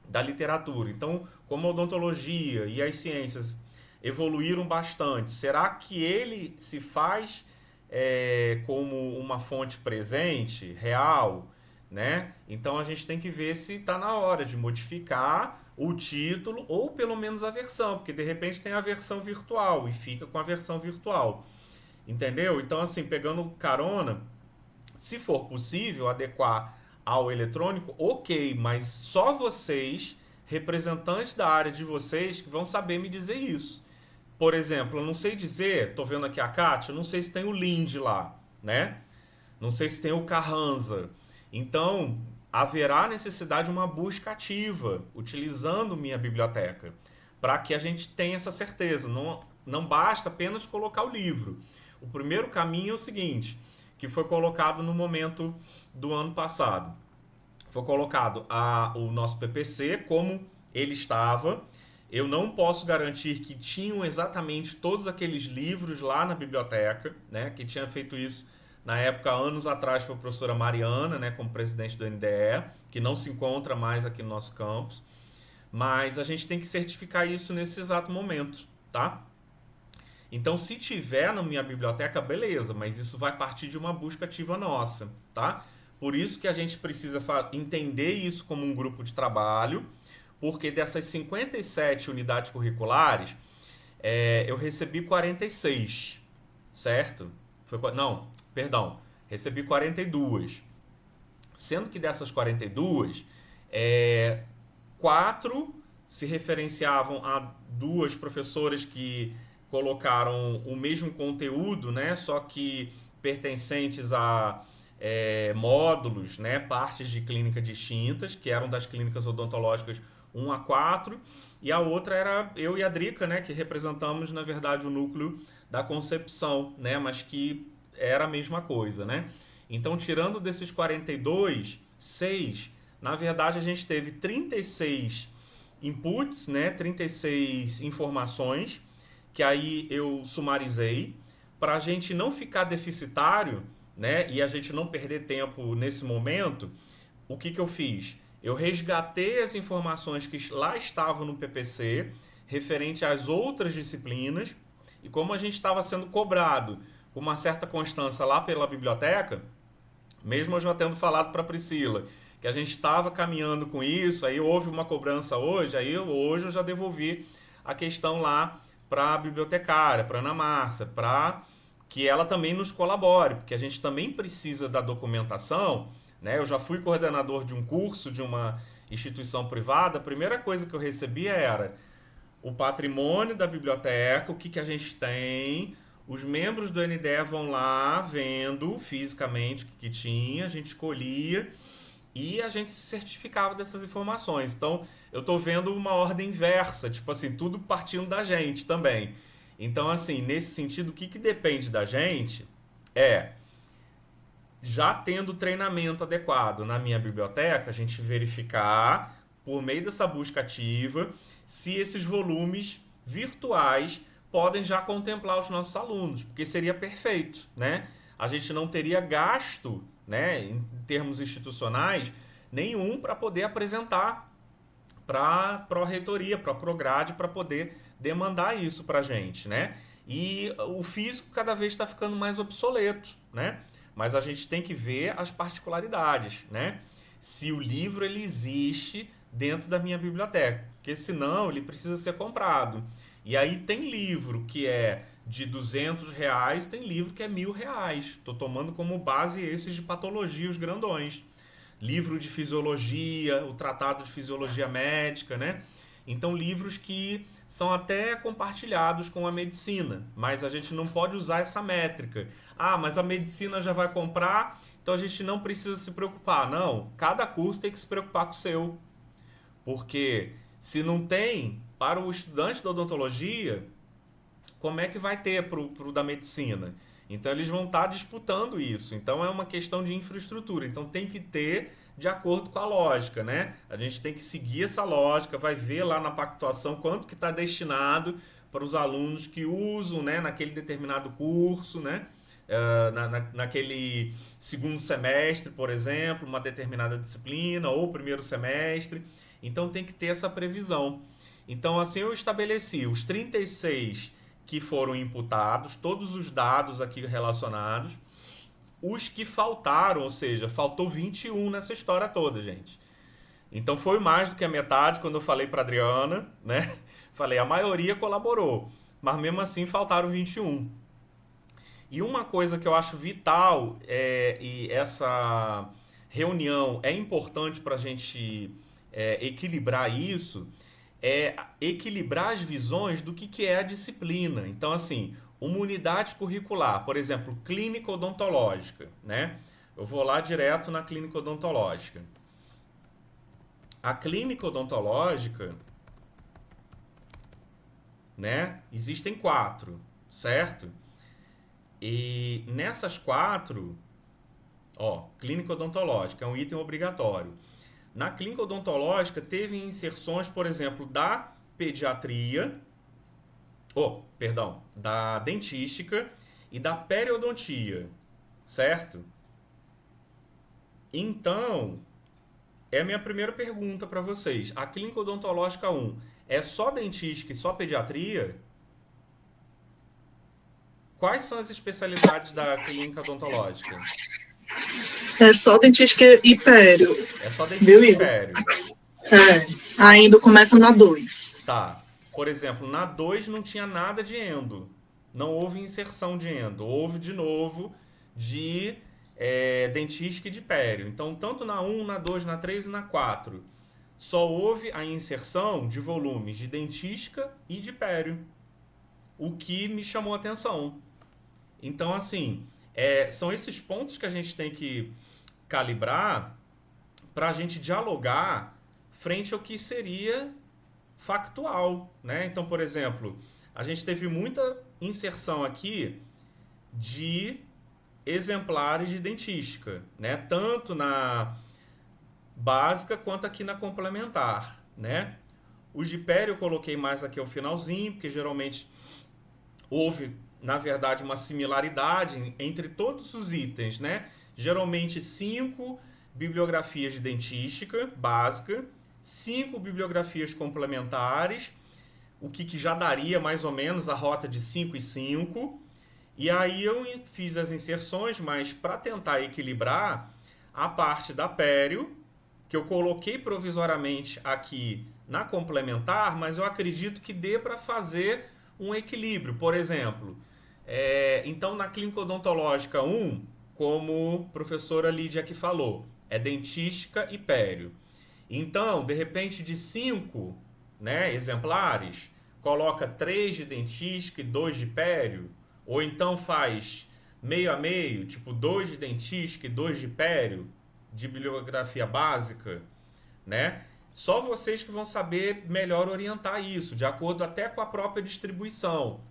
da literatura, então, como a odontologia e as ciências evoluíram bastante, será que ele se faz como uma fonte presente, real, né? Então a gente tem que ver se está na hora de modificar o título ou pelo menos a versão, porque de repente tem a versão virtual e fica com a versão virtual, entendeu? Então, assim, pegando carona, se for possível adequar ao eletrônico, ok, mas só vocês, representantes da área de vocês, que vão saber me dizer isso. Por exemplo, eu não sei dizer, tô vendo aqui a Kátia, eu não sei se tem o Lind lá, né? Não sei se tem o Carranza. Então, haverá necessidade de uma busca ativa, utilizando minha biblioteca, para que a gente tenha essa certeza. Não basta apenas colocar o livro. O primeiro caminho é o seguinte, que foi colocado no momento do ano passado. Foi colocado o nosso PPC como ele estava. Eu não posso garantir que tinham exatamente todos aqueles livros lá na biblioteca, né? Que tinha feito isso na época, anos atrás, foi a professora Mariana, né, como presidente do NDE, que não se encontra mais aqui no nosso campus. Mas a gente tem que certificar isso nesse exato momento, tá? Então, se tiver na minha biblioteca, beleza, mas isso vai partir de uma busca ativa nossa, tá? Por isso que a gente precisa entender isso como um grupo de trabalho, porque dessas 57 unidades curriculares, eu recebi 46, certo? Recebi 42. Sendo que dessas 42, 4 se referenciavam a 2 professoras que colocaram o mesmo conteúdo, né? Só que pertencentes a módulos, né? Partes de clínica distintas, que eram das clínicas odontológicas 1 a 4, e a outra era eu e a Drica, né? Que representamos, na verdade, o núcleo da concepção, né? Mas que era a mesma coisa, né? Então, tirando desses 42, 6, na verdade, a gente teve 36 inputs, né? 36 informações, que aí eu sumarizei, para a gente não ficar deficitário, né? E a gente não perder tempo nesse momento. O que eu fiz? Eu resgatei as informações que lá estavam no PPC, referente às outras disciplinas, e como a gente estava sendo cobrado com uma certa constância lá pela biblioteca, mesmo eu já tendo falado para a Priscila que a gente estava caminhando com isso, aí houve uma cobrança hoje, hoje eu já devolvi a questão lá para a bibliotecária, para a Ana Márcia, para que ela também nos colabore, porque a gente também precisa da documentação, né? Eu já fui coordenador de um curso de uma instituição privada, a primeira coisa que eu recebia era o patrimônio da biblioteca, o que a gente tem, os membros do NDE vão lá vendo fisicamente o que tinha, a gente escolhia e a gente se certificava dessas informações. Então, eu estou vendo uma ordem inversa, tipo assim, tudo partindo da gente também. Então, assim, nesse sentido, o que depende da gente é, já tendo treinamento adequado na minha biblioteca, a gente verificar, por meio dessa busca ativa, se esses volumes virtuais podem já contemplar os nossos alunos, porque seria perfeito, né? A gente não teria gasto, né, em termos institucionais, nenhum para poder apresentar para a Pró-Reitoria, para a Prograde, para poder demandar isso para a gente, né? E o físico cada vez está ficando mais obsoleto, né? Mas a gente tem que ver as particularidades, né? Se o livro ele existe dentro da minha biblioteca, porque senão ele precisa ser comprado. E aí tem livro que é de R$ 200, tem livro que é R$ 1.000. Estou tomando como base esses de patologia, os grandões. Livro de fisiologia, o Tratado de Fisiologia Médica, né? Então, livros que são até compartilhados com a medicina, mas a gente não pode usar essa métrica. Ah, mas a medicina já vai comprar, então a gente não precisa se preocupar. Não, cada curso tem que se preocupar com o seu. Porque se não tem, para o estudante da odontologia, como é que vai ter para o da medicina? Então eles vão estar disputando isso. Então é uma questão de infraestrutura. Então tem que ter de acordo com a lógica, né? A gente tem que seguir essa lógica, vai ver lá na pactuação quanto que está destinado para os alunos que usam, né, naquele determinado curso, né? Naquele segundo semestre, por exemplo, uma determinada disciplina, ou primeiro semestre. Então tem que ter essa previsão. Então assim eu estabeleci os 36 que foram imputados, todos os dados aqui relacionados, os que faltaram, ou seja, faltou 21 nessa história toda, gente. Então foi mais do que a metade quando eu falei para Adriana, né? Falei, a maioria colaborou, mas mesmo assim faltaram 21. E uma coisa que eu acho vital, e reunião é importante para a gente equilibrar isso, é equilibrar as visões do que é a disciplina. Então, assim, uma unidade curricular, por exemplo, clínica odontológica, né? Eu vou lá direto na clínica odontológica. A clínica odontológica, né? Existem 4, certo? E nessas 4, clínica odontológica é um item obrigatório. Na clínica odontológica teve inserções, por exemplo, da pediatria, da dentística e da periodontia, certo? Então, é a minha primeira pergunta para vocês. A clínica odontológica 1 é só dentística e só pediatria? Quais são as especialidades da clínica odontológica? É só dentística e pério. É só dentística e pério. Ainda começa na 2. Tá. Por exemplo, na 2 não tinha nada de endo. Não houve inserção de endo. Houve, de novo, de dentística e de pério. Então, tanto na 1, na 2, na 3 e na 4, só houve a inserção de volumes de dentística e de pério. O que me chamou a atenção. Então, assim, são esses pontos que a gente tem que calibrar para a gente dialogar frente ao que seria factual, né? Então, por exemplo, a gente teve muita inserção aqui de exemplares de dentística, né? Tanto na básica quanto aqui na complementar, né? Os de pério eu coloquei mais aqui ao finalzinho, porque geralmente houve, na verdade, uma similaridade entre todos os itens, né? Geralmente 5 bibliografias de dentística básica, 5 bibliografias complementares, o que já daria mais ou menos a rota de 5 e 5. E aí eu fiz as inserções, mas para tentar equilibrar a parte da pério, que eu coloquei provisoriamente aqui na complementar, mas eu acredito que dê para fazer um equilíbrio. Por exemplo, então na clínica odontológica 1, como a professora Lídia aqui falou, é dentística e pério. Então, de repente, de 5, né, exemplares, coloca 3 de dentística e 2 de pério, ou então faz meio a meio, tipo 2 de dentística e 2 de pério, de bibliografia básica, né? Só vocês que vão saber melhor orientar isso, de acordo até com a própria distribuição.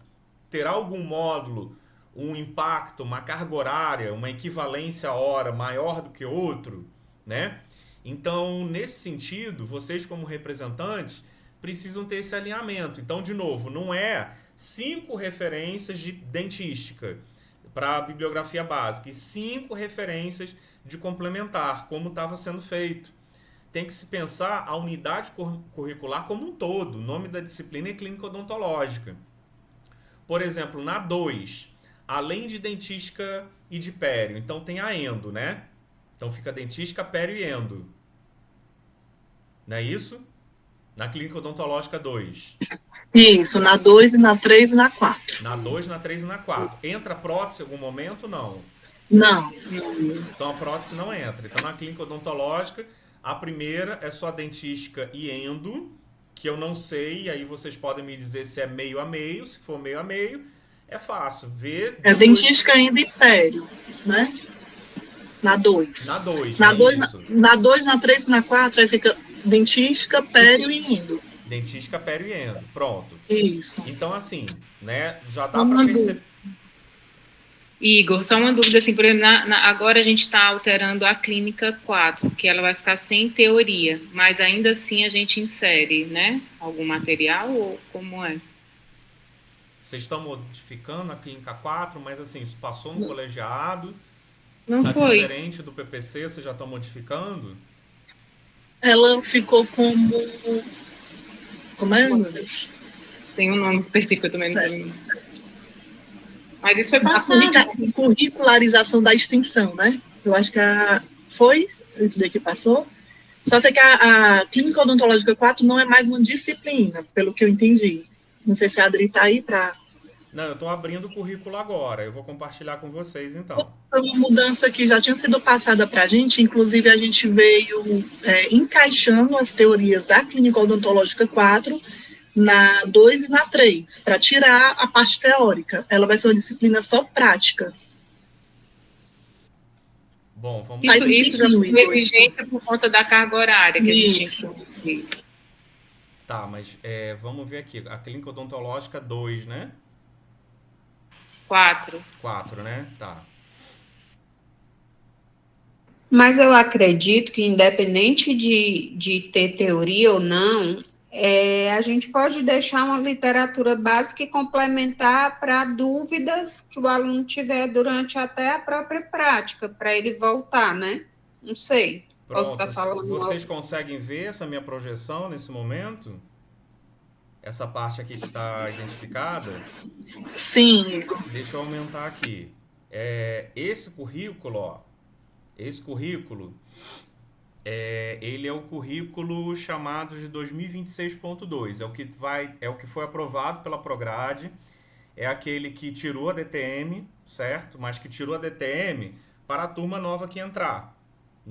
Terá algum módulo, um impacto, uma carga horária, uma equivalência hora maior do que outro, né? Então, nesse sentido, vocês como representantes precisam ter esse alinhamento. Então, de novo, não é 5 referências de dentística para a bibliografia básica e 5 referências de complementar, como estava sendo feito. Tem que se pensar a unidade curricular como um todo. O nome da disciplina é clínica odontológica. Por exemplo, na 2, além de dentística e de pério, então tem a endo, né? Então fica dentística, pério e endo. Não é isso? Na clínica odontológica 2. Isso, na 2, na 3 e na 4. Na 2, na 3 e na 4. Entra prótese em algum momento? Não. Não. Então a prótese não entra. Então na clínica odontológica, a primeira é só dentística e endo, que eu não sei, e aí vocês podem me dizer se é meio a meio. Se for meio a meio, é fácil ver. É dentística, endo e pério, né? Na 2. Na 2. Na 2, na 2, na 3 e na 4, aí fica dentística, pério e endo. Dentística, pério e endo. Pronto. Isso. Então, assim, né, já dá para perceber. Igor, só uma dúvida, assim, por exemplo, agora a gente está alterando a clínica 4, que ela vai ficar sem teoria, mas ainda assim a gente insere, né, algum material ou como é? Vocês estão modificando a clínica 4, mas assim, isso passou no colegiado? Não tá foi. Diferente do PPC, vocês já estão modificando? Ela ficou como é, meu Deus? Tem um nome específico, eu também não tenho. Mas isso foi A passado. curricularização da extensão, né? Eu acho que foi esse daqui passou. Só sei que a clínica odontológica 4 não é mais uma disciplina, pelo que eu entendi. Não sei se a Adri está aí para Não, eu estou abrindo o currículo agora. Eu vou compartilhar com vocês, então. Foi uma mudança que já tinha sido passada para a gente, inclusive a gente veio encaixando as teorias da Clínica Odontológica 4 na 2 e na 3, para tirar a parte teórica. Ela vai ser uma disciplina só prática. Bom, vamos... Isso já foi exigência por conta da carga horária que a gente tinha. Tá, mas vamos ver aqui. A Clínica Odontológica 2, né? 4. 4, né? Tá. Mas eu acredito que, independente de ter teoria ou não, a gente pode deixar uma literatura básica e complementar para dúvidas que o aluno tiver durante até a própria prática, para ele voltar, né? Não sei. Pronto. Posso estar falando Vocês conseguem ver essa minha projeção nesse momento? Essa parte aqui que está identificada? Sim. Deixa eu aumentar aqui. Esse currículo, ó, ele é o currículo chamado de 2026.2. É o que foi aprovado pela Prograde. É aquele que tirou a DTM, certo? Mas que tirou a DTM para a turma nova que entrar.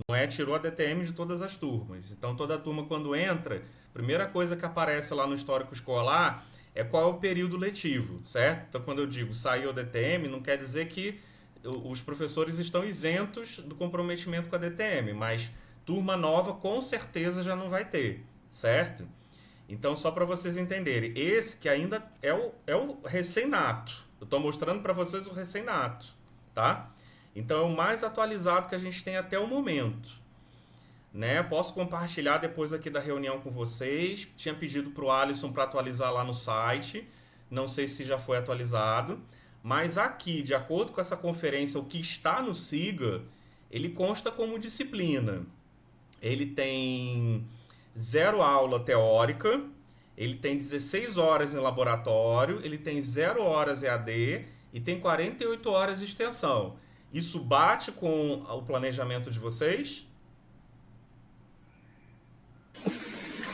Não tirou a DTM de todas as turmas. Então, toda turma, quando entra, a primeira coisa que aparece lá no histórico escolar é qual é o período letivo, certo? Então, quando eu digo saiu a DTM, não quer dizer que os professores estão isentos do comprometimento com a DTM, mas turma nova com certeza já não vai ter, certo? Então, só para vocês entenderem, esse que ainda é o recém-nato. Eu estou mostrando para vocês o recém-nato, tá? Então, é o mais atualizado que a gente tem até o momento. Né? Posso compartilhar depois aqui da reunião com vocês. Tinha pedido para o Alisson para atualizar lá no site. Não sei se já foi atualizado. Mas aqui, de acordo com essa conferência, o que está no SIGA, ele consta como disciplina. Ele tem 0 aula teórica, ele tem 16 horas em laboratório, ele tem 0 horas EAD e tem 48 horas de extensão. Isso bate com o planejamento de vocês?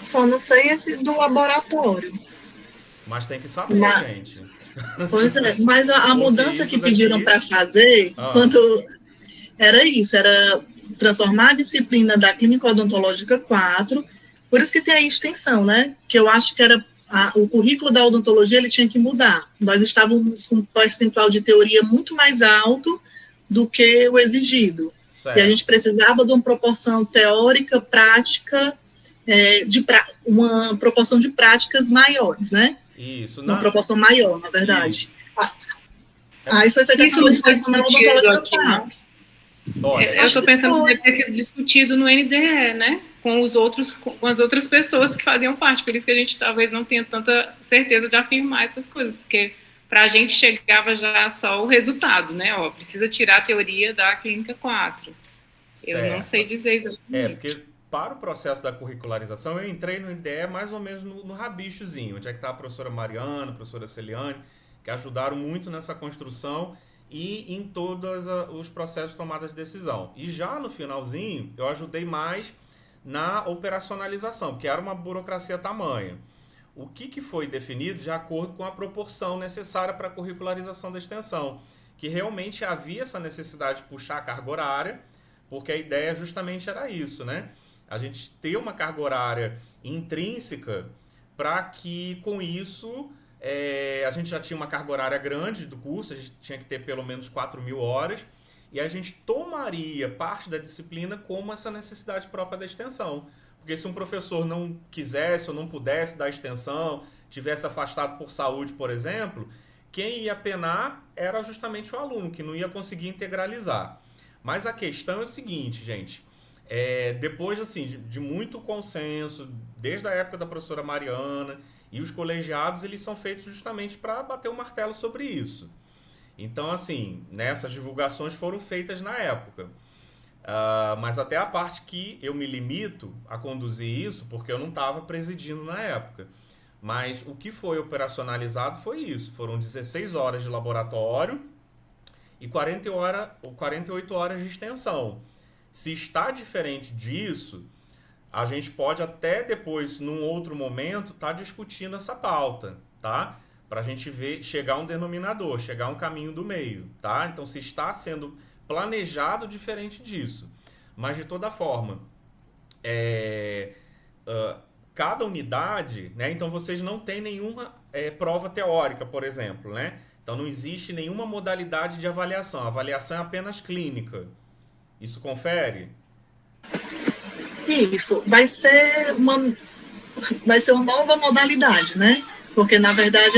Só não sei esse do laboratório. Mas tem que saber, gente. Pois é, mas a mudança que pediram para fazer, quando era isso, era transformar a disciplina da Clínica Odontológica 4, por isso que tem a extensão, né? Que eu acho que era o currículo da odontologia, ele tinha que mudar. Nós estávamos com um percentual de teoria muito mais alto do que o exigido. Certo. E a gente precisava de uma proporção teórica, prática, uma proporção de práticas maiores, né? Isso. Uma proporção maior, na verdade. Aí foi feita essa modificação na odontologia 4. Eu estou pensando que deve ter sido discutido no NDE, né? Com as outras pessoas que faziam parte. Por isso que a gente talvez não tenha tanta certeza de afirmar essas coisas, porque para a gente chegava já só o resultado, né? Precisa tirar a teoria da Clínica 4. Certo. Eu não sei dizer exatamente. Porque para o processo da curricularização, eu entrei no NDE mais ou menos no rabichozinho, onde é que está a professora Mariana, a professora Celiane, que ajudaram muito nessa construção e em todos os processos de tomada de decisão. E já no finalzinho, eu ajudei mais na operacionalização, porque era uma burocracia tamanha. O que foi definido de acordo com a proporção necessária para a curricularização da extensão, que realmente havia essa necessidade de puxar a carga horária, porque a ideia justamente era isso, né? A gente ter uma carga horária intrínseca para que, com isso, a gente já tinha uma carga horária grande do curso, a gente tinha que ter pelo menos 4.000 horas, e a gente tomaria parte da disciplina como essa necessidade própria da extensão. Porque se um professor não quisesse ou não pudesse dar extensão, tivesse afastado por saúde, por exemplo, quem ia penar era justamente o aluno, que não ia conseguir integralizar. Mas a questão é o seguinte, gente, depois assim, de muito consenso, desde a época da professora Mariana, e os colegiados, eles são feitos justamente para bater o martelo sobre isso. Então, assim, essas divulgações foram feitas na época. Mas até a parte que eu me limito a conduzir isso, porque eu não estava presidindo na época. Mas o que foi operacionalizado foi isso. Foram 16 horas de laboratório e 48 horas de extensão. Se está diferente disso, a gente pode até depois, num outro momento, estar discutindo essa pauta, tá? para a gente ver, chegar a um denominador, chegar a um caminho do meio, tá? Então, se está sendo planejado diferente disso. Mas, de toda forma, cada unidade, né? Então, vocês não têm nenhuma prova teórica, por exemplo, né? Então, não existe nenhuma modalidade de avaliação. A avaliação é apenas clínica. Isso confere? Isso, vai ser uma nova modalidade, né? Porque, na verdade,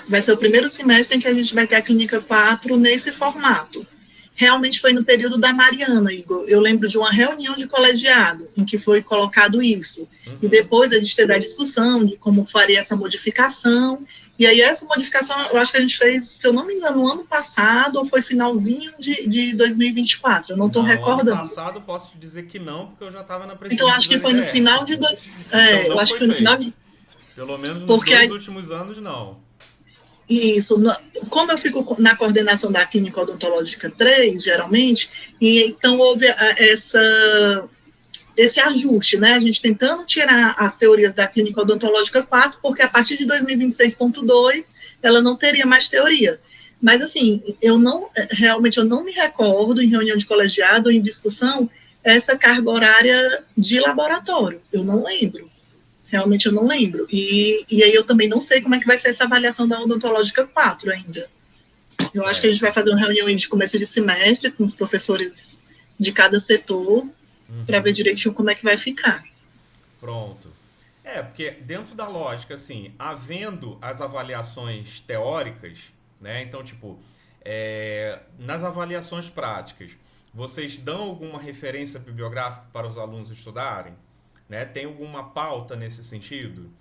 vai ser o primeiro semestre em que a gente vai ter a Clínica 4 nesse formato. Realmente foi no período da Mariana, Igor. Eu lembro de uma reunião de colegiado em que foi colocado isso. E depois a gente teve a discussão de como faria essa modificação. E aí essa modificação, eu acho que a gente fez, se eu não me engano, no ano passado, ou foi finalzinho de 2024, eu não estou recordando. No ano passado posso te dizer que não, porque eu já estava na presidência. Então, acho que foi no final de... eu acho que foi no final de... Pelo menos nos dois últimos anos, não. Isso, como eu fico na coordenação da Clínica Odontológica 3, geralmente, e então houve esse ajuste, né? A gente tentando tirar as teorias da Clínica Odontológica 4, porque a partir de 2026.2 ela não teria mais teoria. Mas, assim, realmente eu não me recordo, em reunião de colegiado ou em discussão, essa carga horária de laboratório. Eu não lembro. Realmente eu não lembro. E aí eu também não sei como é que vai ser essa avaliação da odontológica 4 ainda. Eu acho que a gente vai fazer uma reunião de começo de semestre com os professores de cada setor para ver direitinho como é que vai ficar. Pronto. Porque dentro da lógica, assim, havendo as avaliações teóricas, né? Então, tipo, nas avaliações práticas, vocês dão alguma referência bibliográfica para os alunos estudarem? Né? Tem alguma pauta nesse sentido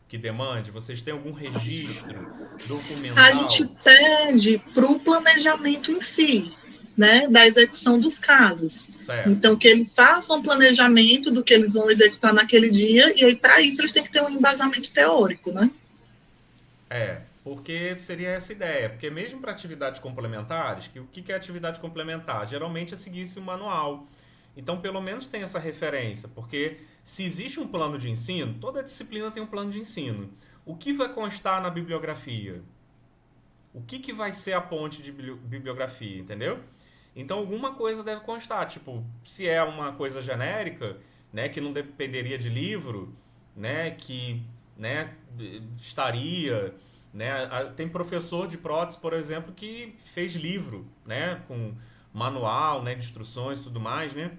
que demande? Vocês têm algum registro documental? A gente pede para o planejamento em si, né, da execução dos casos. Certo. Então, que eles façam um planejamento do que eles vão executar naquele dia, e aí, para isso, eles têm que ter um embasamento teórico, né? Porque seria essa ideia. Porque mesmo para atividades complementares, o que é atividade complementar? Geralmente é seguir-se um manual. Então, pelo menos tem essa referência, porque se existe um plano de ensino, toda disciplina tem um plano de ensino. O que vai constar na bibliografia? O que vai ser a ponte de bibliografia, entendeu? Então, alguma coisa deve constar. Tipo, se é uma coisa genérica, né, que não dependeria de livro, né, que, né, estaria... Né, tem professor de prótese, por exemplo, que fez livro, né, com manual, né, de instruções e tudo mais, né?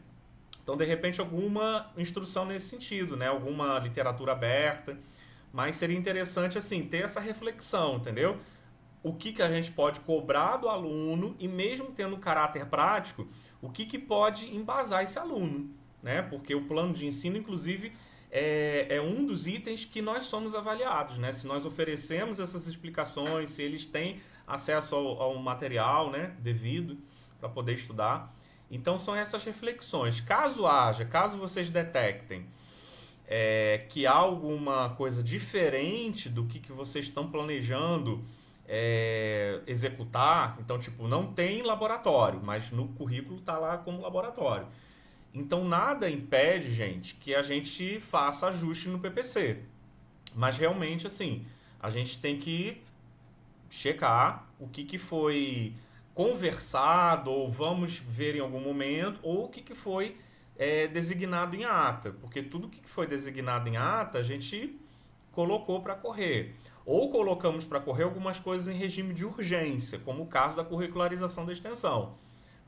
Então, de repente, alguma instrução nesse sentido, né? Alguma literatura aberta. Mas seria interessante, assim, ter essa reflexão, entendeu? O que a gente pode cobrar do aluno e mesmo tendo caráter prático, o que pode embasar esse aluno, né? Porque o plano de ensino, inclusive, é um dos itens que nós somos avaliados, né? Se nós oferecemos essas explicações, se eles têm acesso ao material, né, devido para poder estudar. Então, são essas reflexões. Caso vocês detectem que há alguma coisa diferente do que vocês estão planejando executar, então, tipo, não tem laboratório, mas no currículo está lá como laboratório. Então, nada impede, gente, que a gente faça ajuste no PPC. Mas, realmente, assim, a gente tem que checar o que foi conversado, ou vamos ver em algum momento, ou o que foi designado em ata. Porque tudo que foi designado em ata, a gente colocou para correr. Ou colocamos para correr algumas coisas em regime de urgência, como o caso da curricularização da extensão,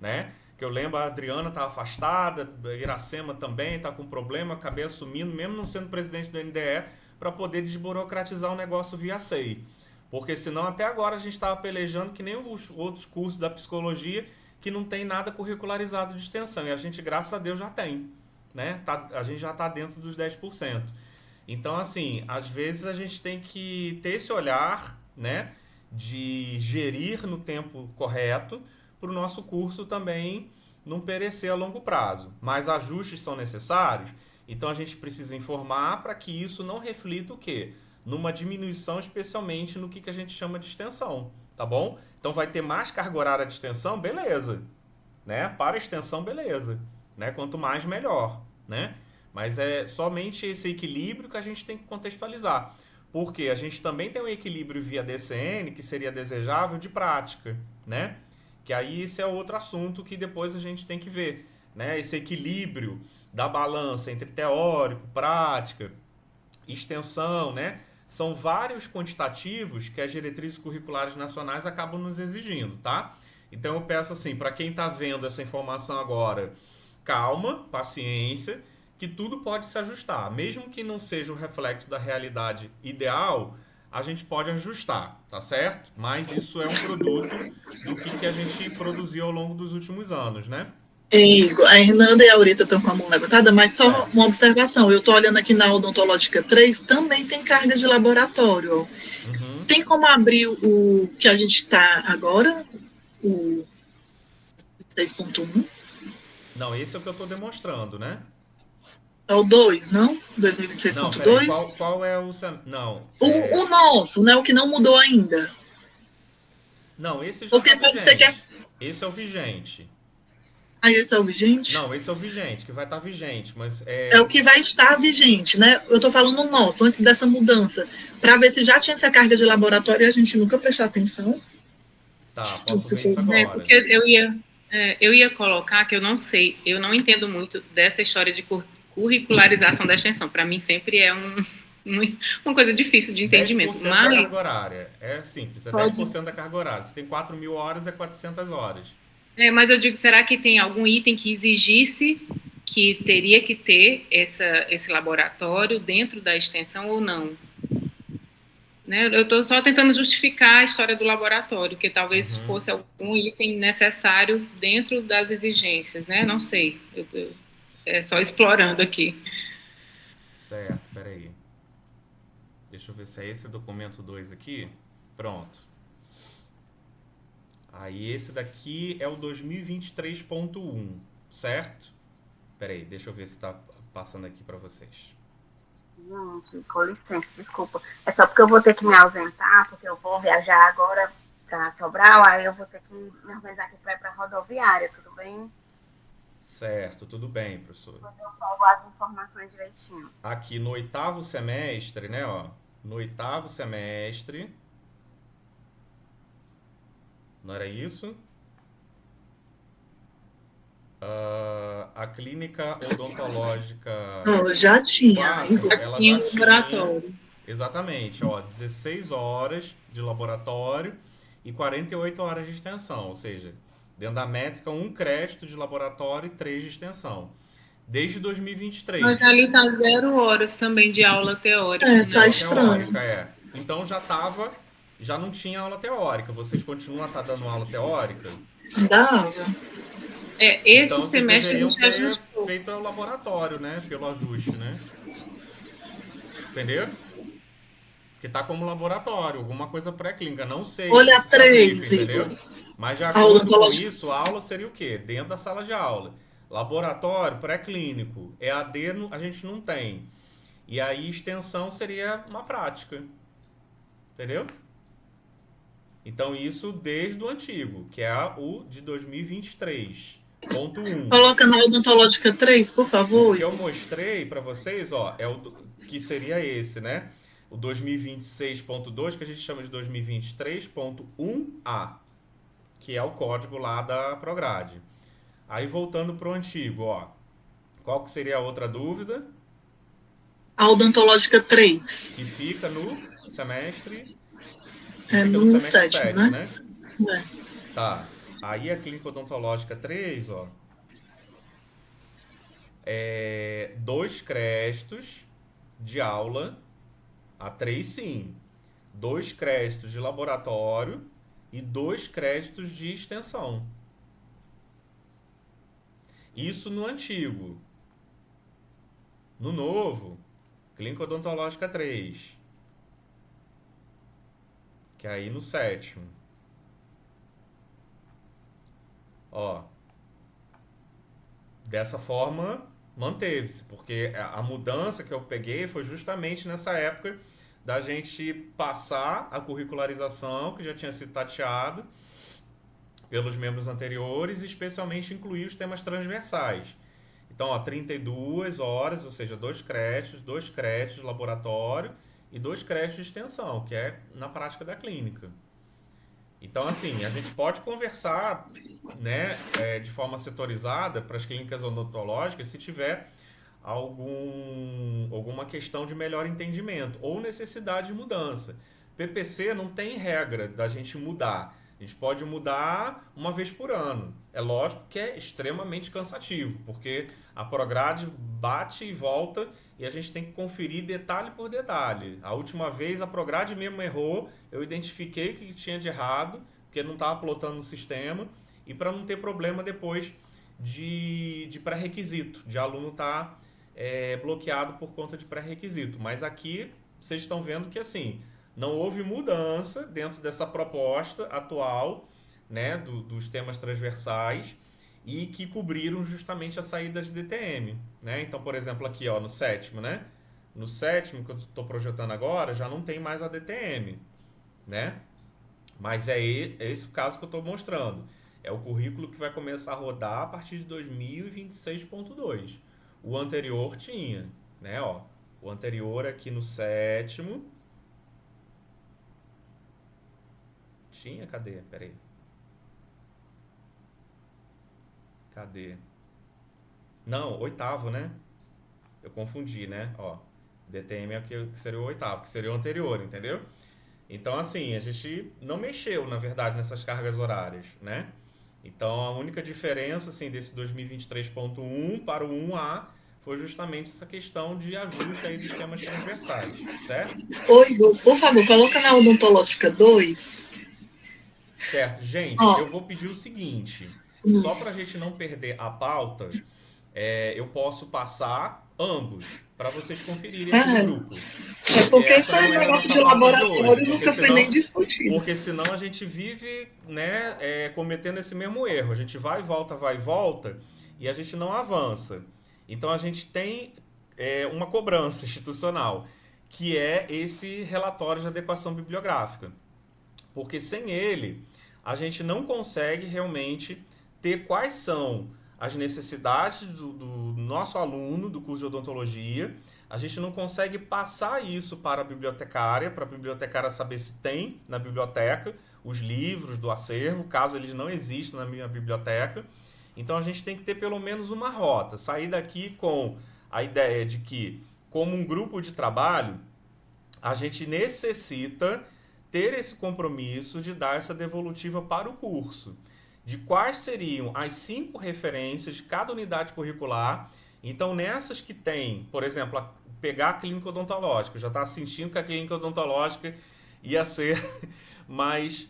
né? Que eu lembro, a Adriana está afastada, a Iracema também está com problema, acabei assumindo, mesmo não sendo presidente do NDE, para poder desburocratizar o negócio via SEI. Porque senão até agora a gente estava pelejando que nem os outros cursos da psicologia que não tem nada curricularizado de extensão. E a gente, graças a Deus, já tem, né? A gente já está dentro dos 10%. Então, assim, às vezes a gente tem que ter esse olhar, né, de gerir no tempo correto para o nosso curso também não perecer a longo prazo. Mas ajustes são necessários, então a gente precisa informar para que isso não reflita o quê? Numa diminuição, especialmente no que a gente chama de extensão, tá bom? Então vai ter mais carga horária de extensão, beleza, né? Para extensão, beleza, né? Quanto mais, melhor, né? Mas é somente esse equilíbrio que a gente tem que contextualizar. Porque a gente também tem um equilíbrio via DCN, que seria desejável, de prática, né? Que aí esse é outro assunto que depois a gente tem que ver, né? Esse equilíbrio da balança entre teórico, prática, extensão, né? São vários quantitativos que as diretrizes curriculares nacionais acabam nos exigindo, tá? Então eu peço assim, para quem está vendo essa informação agora, calma, paciência, que tudo pode se ajustar. Mesmo que não seja o reflexo da realidade ideal, a gente pode ajustar, tá certo? Mas isso é um produto do que a gente produziu ao longo dos últimos anos, né? Igor, a Hernanda e a Aurita estão com a mão levantada, mas só uma observação. Eu estou olhando aqui na odontológica 3, também tem carga de laboratório. Uhum. Tem como abrir o que a gente está agora? O 6.1? Não, esse é o que eu estou demonstrando, né? É o 2, não? Não, peraí, 2026.2? qual é o... Não, O nosso, né? O que não mudou ainda. não, esse já Porque está pode ser vigente. que... Esse é o vigente. Aí esse é o vigente? Não, esse é o vigente, que vai estar vigente, mas É o que vai estar vigente, né? Eu estou falando o nosso, antes dessa mudança, para ver se já tinha essa carga de laboratório e a gente nunca prestou atenção. Tá, posso ver isso É, agora. porque eu ia colocar que eu não sei, eu não entendo muito dessa história de curricularização da extensão. Para mim sempre é uma coisa difícil de entendimento. 10% da carga horária. É simples, é 10% da carga horária. Se tem 4.000 horas, é 400 horas. Mas eu digo, será que tem algum item que exigisse que teria que ter esse laboratório dentro da extensão ou não? Né? Eu estou só tentando justificar a história do laboratório, que talvez fosse algum item necessário dentro das exigências, né? Não sei. É só explorando aqui. Certo, peraí. Deixa eu ver se é esse documento 2 aqui. Pronto. Aí esse daqui é o 2023.1, certo? Peraí, deixa eu ver se está passando aqui para vocês. Gente, com licença, desculpa. É só porque eu vou ter que me ausentar, porque eu vou viajar agora para Sobral, aí eu vou ter que me organizar aqui para ir para a rodoviária, tudo bem? Certo, tudo bem, professor. Depois eu salvo as informações direitinho. Aqui no 8º semestre, né, ó, no 8º semestre, não era isso? A clínica odontológica Já tinha, 4, Igor. ela Tinha já um tinha, laboratório. exatamente, ó, 16 horas de laboratório e 48 horas de extensão, ou seja, dentro da métrica, 1 crédito de laboratório e 3 de extensão. Desde 2023. Mas ali tá 0 horas também de aula teórica. Tá estranho. Teórica, Então já não tinha aula teórica. Vocês continuam a estar dando aula teórica? Dava. Esse então, semestre a vocês gente deveriam ajustou. ter feito o laboratório, né? Pelo ajuste, né? Entendeu? Que tá como laboratório, alguma coisa pré-clínica. Não sei. Olha, se é 3, entendeu? Igor. Mas de acordo com isso, a aula seria o quê? Dentro da sala de aula. Laboratório, pré-clínico. EAD a gente não tem. E aí extensão seria uma prática. Entendeu? Então isso desde o antigo, que é o de 2023.1. Coloca na odontológica 3, por favor. O que eu mostrei para vocês, ó, é o que seria esse, né? O 2026.2, que a gente chama de 2023.1A, que é o código lá da Prograde. Aí voltando para o antigo, ó. Qual que seria a outra dúvida? A odontológica 3. Que fica no semestre... no sétimo, né? Tá. Aí a clínica odontológica 3, ó. 2 créditos de aula. A 3 sim. 2 créditos de laboratório e 2 créditos de extensão. Isso no antigo. No novo, clínica odontológica 3. Que é aí no 7º. Ó. Dessa forma, manteve-se. Porque a mudança que eu peguei foi justamente nessa época da gente passar a curricularização, que já tinha sido tateado pelos membros anteriores, e especialmente incluir os temas transversais. Então, ó, 32 horas, ou seja, 2 créditos de laboratório e 2 créditos de extensão, que é na prática da clínica. Então, assim, a gente pode conversar, né, de forma setorizada para as clínicas odontológicas se tiver alguma questão de melhor entendimento ou necessidade de mudança. PPC não tem regra da gente mudar. A gente pode mudar uma vez por ano. É lógico que é extremamente cansativo, porque a Prograde bate e volta e a gente tem que conferir detalhe por detalhe. A última vez a Prograde mesmo errou, eu identifiquei o que tinha de errado, porque não estava plotando no sistema, e para não ter problema depois de pré-requisito, de aluno estar bloqueado por conta de pré-requisito. Mas aqui vocês estão vendo que assim, não houve mudança dentro dessa proposta atual, né, dos temas transversais e que cobriram justamente a saída de DTM. Né? Então, por exemplo, aqui ó, no 7º, né? No 7º, que eu estou projetando agora, já não tem mais a DTM. Né? Mas é esse o caso que eu estou mostrando. É o currículo que vai começar a rodar a partir de 2026.2. O anterior tinha. Né? Ó, o anterior aqui no 7º. Tinha? Cadê? Peraí. Cadê? Não, 8º, né? Eu confundi, né? Ó, DTM é o que seria o 8º, que seria o anterior, entendeu? Então, assim, a gente não mexeu, na verdade, nessas cargas horárias, né? Então, a única diferença, assim, desse 2023.1 para o 1A foi justamente essa questão de ajuste aí dos temas transversais, certo? Oi, Igor, por favor, coloca na odontológica 2. Certo. Gente, eu vou pedir o seguinte, só para a gente não perder a pauta, eu posso passar ambos, para vocês conferirem aqui no grupo. É porque esse negócio de laboratório nunca foi nem discutido. Porque senão a gente vive, né, cometendo esse mesmo erro. A gente vai e volta, e a gente não avança. Então a gente tem uma cobrança institucional, que é esse relatório de adequação bibliográfica. Porque sem ele, a gente não consegue realmente ter quais são as necessidades do nosso aluno do curso de odontologia. A gente não consegue passar isso para a bibliotecária saber se tem na biblioteca os livros do acervo, caso eles não existam na minha biblioteca. Então a gente tem que ter pelo menos uma rota, sair daqui com a ideia de que, como um grupo de trabalho, a gente necessita ter esse compromisso de dar essa devolutiva para o curso, de quais seriam as 5 referências de cada unidade curricular. Então, nessas que tem, por exemplo, pegar a clínica odontológica, eu já estava sentindo que a clínica odontológica ia ser mais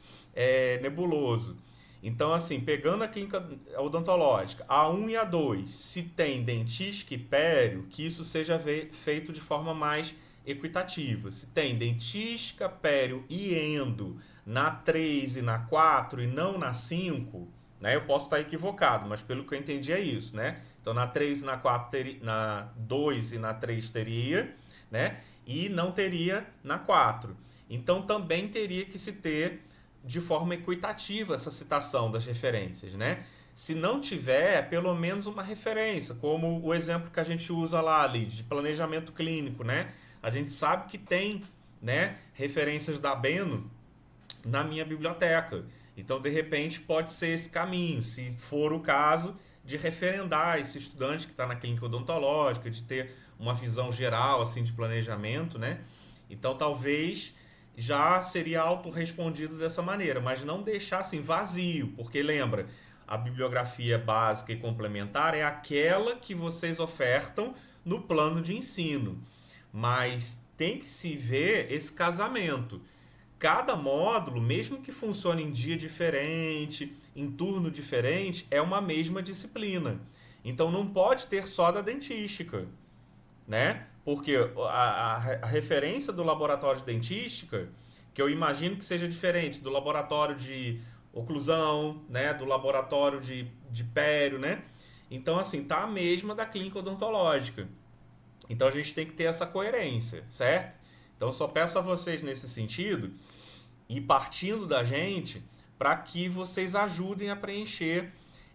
nebuloso. Então, assim, pegando a clínica odontológica, a 1 e a 2, se tem dentística e pério, que isso seja feito de forma mais equitativa. Se tem dentística, pério e endo na 3 e na 4 e não na 5, né? Eu posso estar equivocado, mas pelo que eu entendi é isso, né? Então na 3 e na 4 na 2 e na 3 teria, né? E não teria na 4. Então também teria que se ter de forma equitativa essa citação das referências, né? Se não tiver, pelo menos uma referência, como o exemplo que a gente usa lá ali, de planejamento clínico, né? A gente sabe que tem, né, referências da Beno na minha biblioteca. Então, de repente, pode ser esse caminho, se for o caso, de referendar esse estudante que está na clínica odontológica, de ter uma visão geral assim, de planejamento, né? Então, talvez já seria autorrespondido dessa maneira, mas não deixar assim vazio, porque lembra, a bibliografia básica e complementar é aquela que vocês ofertam no plano de ensino. Mas tem que se ver esse casamento. Cada módulo, mesmo que funcione em dia diferente, em turno diferente, é uma mesma disciplina. Então não pode ter só da dentística, né? Porque a referência do laboratório de dentística, que eu imagino que seja diferente do laboratório de oclusão, né? Do laboratório de pério, né? Então, assim, tá a mesma da clínica odontológica. Então a gente tem que ter essa coerência, certo? Então eu só peço a vocês nesse sentido, e partindo da gente, para que vocês ajudem a preencher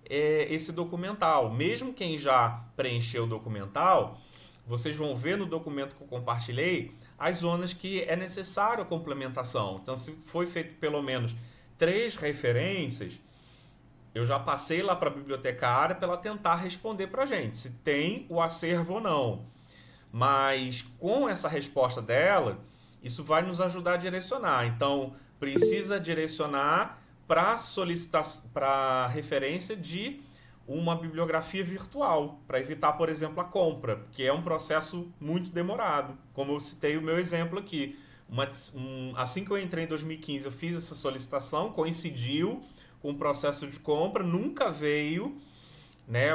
esse documental. Mesmo quem já preencheu o documental, vocês vão ver no documento que eu compartilhei as zonas que é necessário a complementação. Então, se foi feito pelo menos 3 referências, eu já passei lá para a bibliotecária para ela tentar responder para a gente se tem o acervo ou não. Mas com essa resposta dela, isso vai nos ajudar a direcionar. Então, precisa direcionar para referência de uma bibliografia virtual, para evitar, por exemplo, a compra, que é um processo muito demorado. Como eu citei o meu exemplo aqui. Assim que eu entrei em 2015, eu fiz essa solicitação, coincidiu com o processo de compra, nunca veio, né,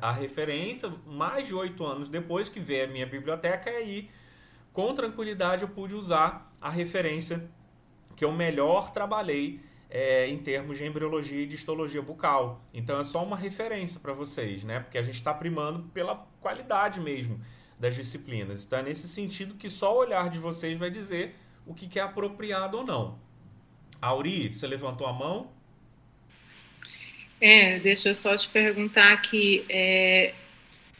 a referência, mais de 8 anos depois que veio a minha biblioteca, e aí, com tranquilidade, eu pude usar a referência que eu melhor trabalhei em termos de embriologia e de histologia bucal. Então é só uma referência para vocês, né? Porque a gente está primando pela qualidade mesmo das disciplinas. Então é nesse sentido que só o olhar de vocês vai dizer o que é apropriado ou não. Auri, você levantou a mão? Deixa eu só te perguntar aqui.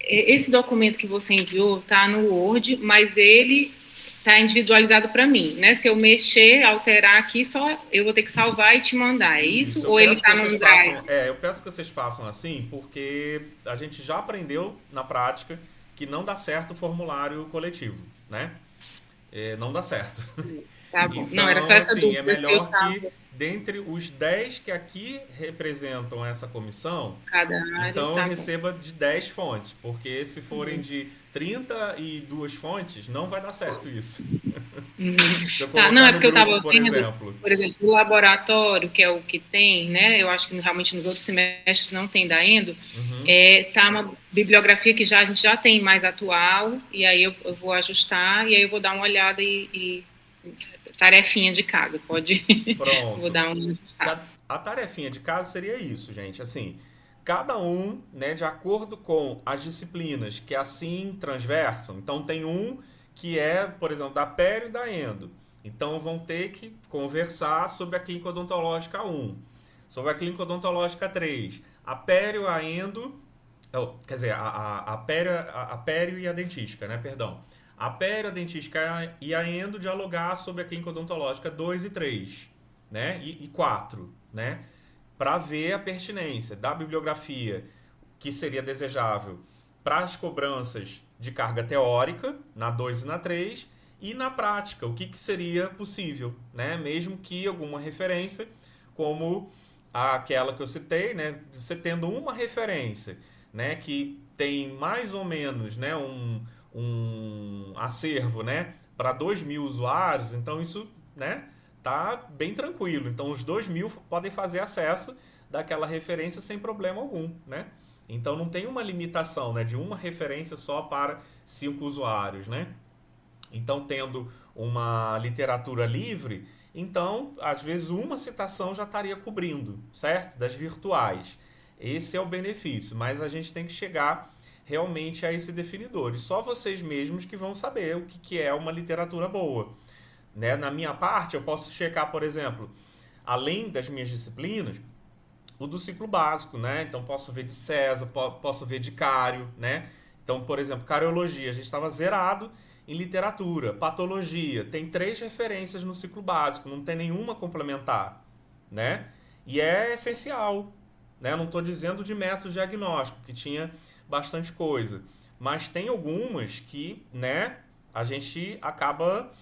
Esse documento que você enviou está no Word, mas ele está individualizado para mim, né? Se eu mexer, alterar aqui, só eu vou ter que salvar e te mandar, é isso? Ou ele está no Drive? Eu peço que vocês façam assim, porque a gente já aprendeu na prática que não dá certo o formulário coletivo, né? Não dá certo. Tá bom. Então, não, era só essa assim, dúvida. É melhor que, dentre os 10 que aqui representam essa comissão, cada área, então eu receba de 10 fontes, porque se forem de 32 fontes, não vai dar certo isso. Se eu colocar não, é porque no grupo, eu estava vendo, por exemplo, o laboratório, que é o que tem, né? Eu acho que realmente nos outros semestres não tem da Endo, tá uma bibliografia que a gente já tem mais atual, e aí eu vou ajustar, e aí eu vou dar uma olhada e tarefinha de casa, pode... Pronto. Vou dar uma ajustada. A tarefinha de casa seria isso, gente, assim, cada um, né, de acordo com as disciplinas que assim transversam. Então tem um que é, por exemplo, da pério e da endo. Então vão ter que conversar sobre a clínica odontológica 1, sobre a clínica odontológica 3, a pério, a endo, quer dizer, a pério e a dentística, né, perdão. A pério, a dentística e a endo dialogar sobre a clínica odontológica 2 e 3, né, e 4, né, para ver a pertinência da bibliografia que seria desejável para as cobranças de carga teórica, na 2 e na 3, e na prática, o que seria possível, né? Mesmo que alguma referência, como aquela que eu citei, né? Você tendo uma referência, né? Que tem mais ou menos, né? um acervo, né? Para 2.000 usuários, então isso, né? Tá bem tranquilo. Então os 2.000 podem fazer acesso daquela referência sem problema algum, né? Então não tem uma limitação, né, de uma referência só para 5 usuários, né? Então tendo uma literatura livre, então às vezes uma citação já estaria cobrindo, certo? Das virtuais. Esse é o benefício, mas a gente tem que chegar realmente a esse definidor. E só vocês mesmos que vão saber o que é uma literatura boa, né? Na minha parte, eu posso checar, por exemplo, além das minhas disciplinas, o do ciclo básico, né? Então posso ver de César, posso ver de Cário, né? Então, por exemplo, cariologia, a gente estava zerado em literatura. Patologia, tem 3 referências no ciclo básico, não tem nenhuma complementar, né? E é essencial, né? Não estou dizendo de método diagnóstico, que tinha bastante coisa, mas tem algumas que, né, a gente acaba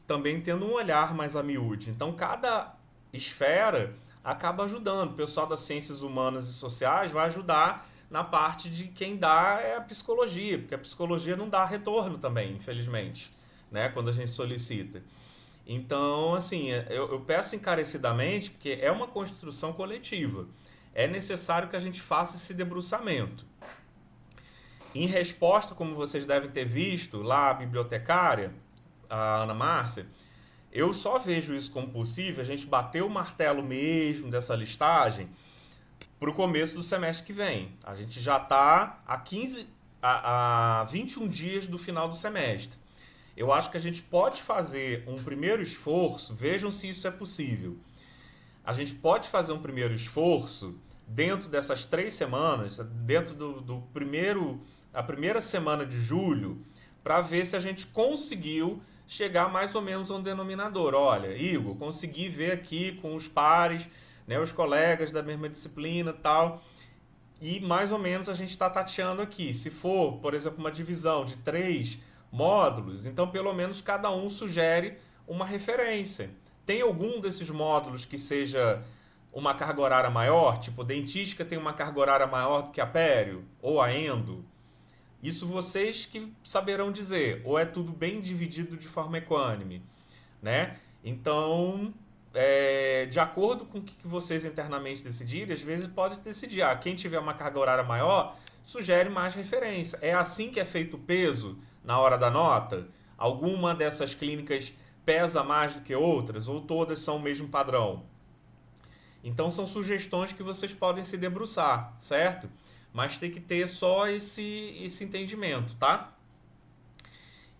também tendo um olhar mais a miúde. Então, cada esfera acaba ajudando. O pessoal das ciências humanas e sociais vai ajudar na parte de quem dá é a psicologia, porque a psicologia não dá retorno também, infelizmente, né, quando a gente solicita. Então, assim, eu peço encarecidamente, porque é uma construção coletiva. É necessário que a gente faça esse debruçamento. Em resposta, como vocês devem ter visto, lá a bibliotecária, a Ana Márcia, eu só vejo isso como possível, a gente bater o martelo mesmo dessa listagem para o começo do semestre que vem. A gente já está a 21 dias do final do semestre. Eu acho que a gente pode fazer um primeiro esforço, vejam se isso é possível. A gente pode fazer um primeiro esforço dentro dessas 3 semanas, dentro a primeira semana de julho, para ver se a gente conseguiu chegar mais ou menos a um denominador. Olha, Igor, consegui ver aqui com os pares, né, os colegas da mesma disciplina e tal, e mais ou menos a gente está tateando aqui. Se for, por exemplo, uma divisão de 3 módulos, então pelo menos cada um sugere uma referência. Tem algum desses módulos que seja uma carga horária maior? Tipo, dentística tem uma carga horária maior do que a pério ou a endo? Isso vocês que saberão dizer. Ou é tudo bem dividido de forma equânime, né? Então, de acordo com o que vocês internamente decidirem, às vezes pode decidir. Quem tiver uma carga horária maior, sugere mais referência. É assim que é feito o peso na hora da nota? Alguma dessas clínicas pesa mais do que outras? Ou todas são o mesmo padrão? Então são sugestões que vocês podem se debruçar, certo? Mas tem que ter só esse entendimento, tá?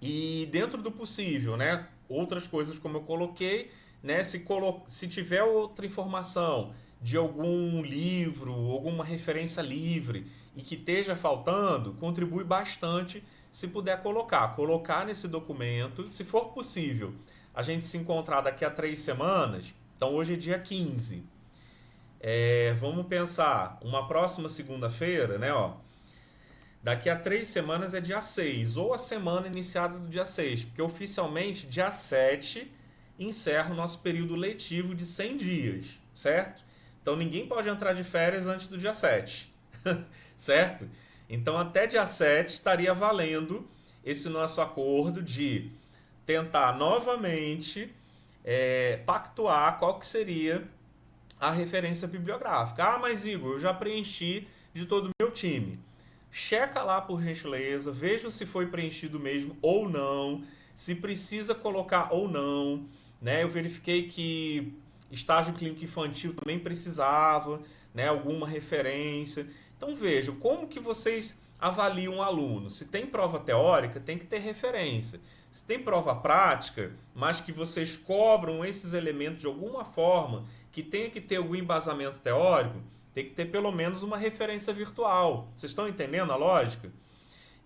E dentro do possível, né? Outras coisas como eu coloquei, né? Se tiver outra informação de algum livro, alguma referência livre e que esteja faltando, contribui bastante se puder colocar nesse documento. Se for possível, a gente se encontrar daqui a 3 semanas, então hoje é dia 15. Vamos pensar, uma próxima segunda-feira, né? Daqui a 3 semanas é dia 6, ou a semana iniciada do dia 6, porque oficialmente dia 7 encerra o nosso período letivo de 100 dias, certo? Então ninguém pode entrar de férias antes do dia 7, certo? Então até dia 7 estaria valendo esse nosso acordo de tentar novamente pactuar qual que seria a referência bibliográfica. Mas Igor, eu já preenchi de todo o meu time. Checa lá por gentileza, veja se foi preenchido mesmo ou não, se precisa colocar ou não, né? Eu verifiquei que estágio clínico infantil também precisava, né, alguma referência. Então vejam como que vocês avaliam um aluno. Se tem prova teórica, tem que ter referência. Se tem prova prática, mas que vocês cobram esses elementos de alguma forma, que tenha que ter algum embasamento teórico, tem que ter pelo menos uma referência virtual. Vocês estão entendendo a lógica?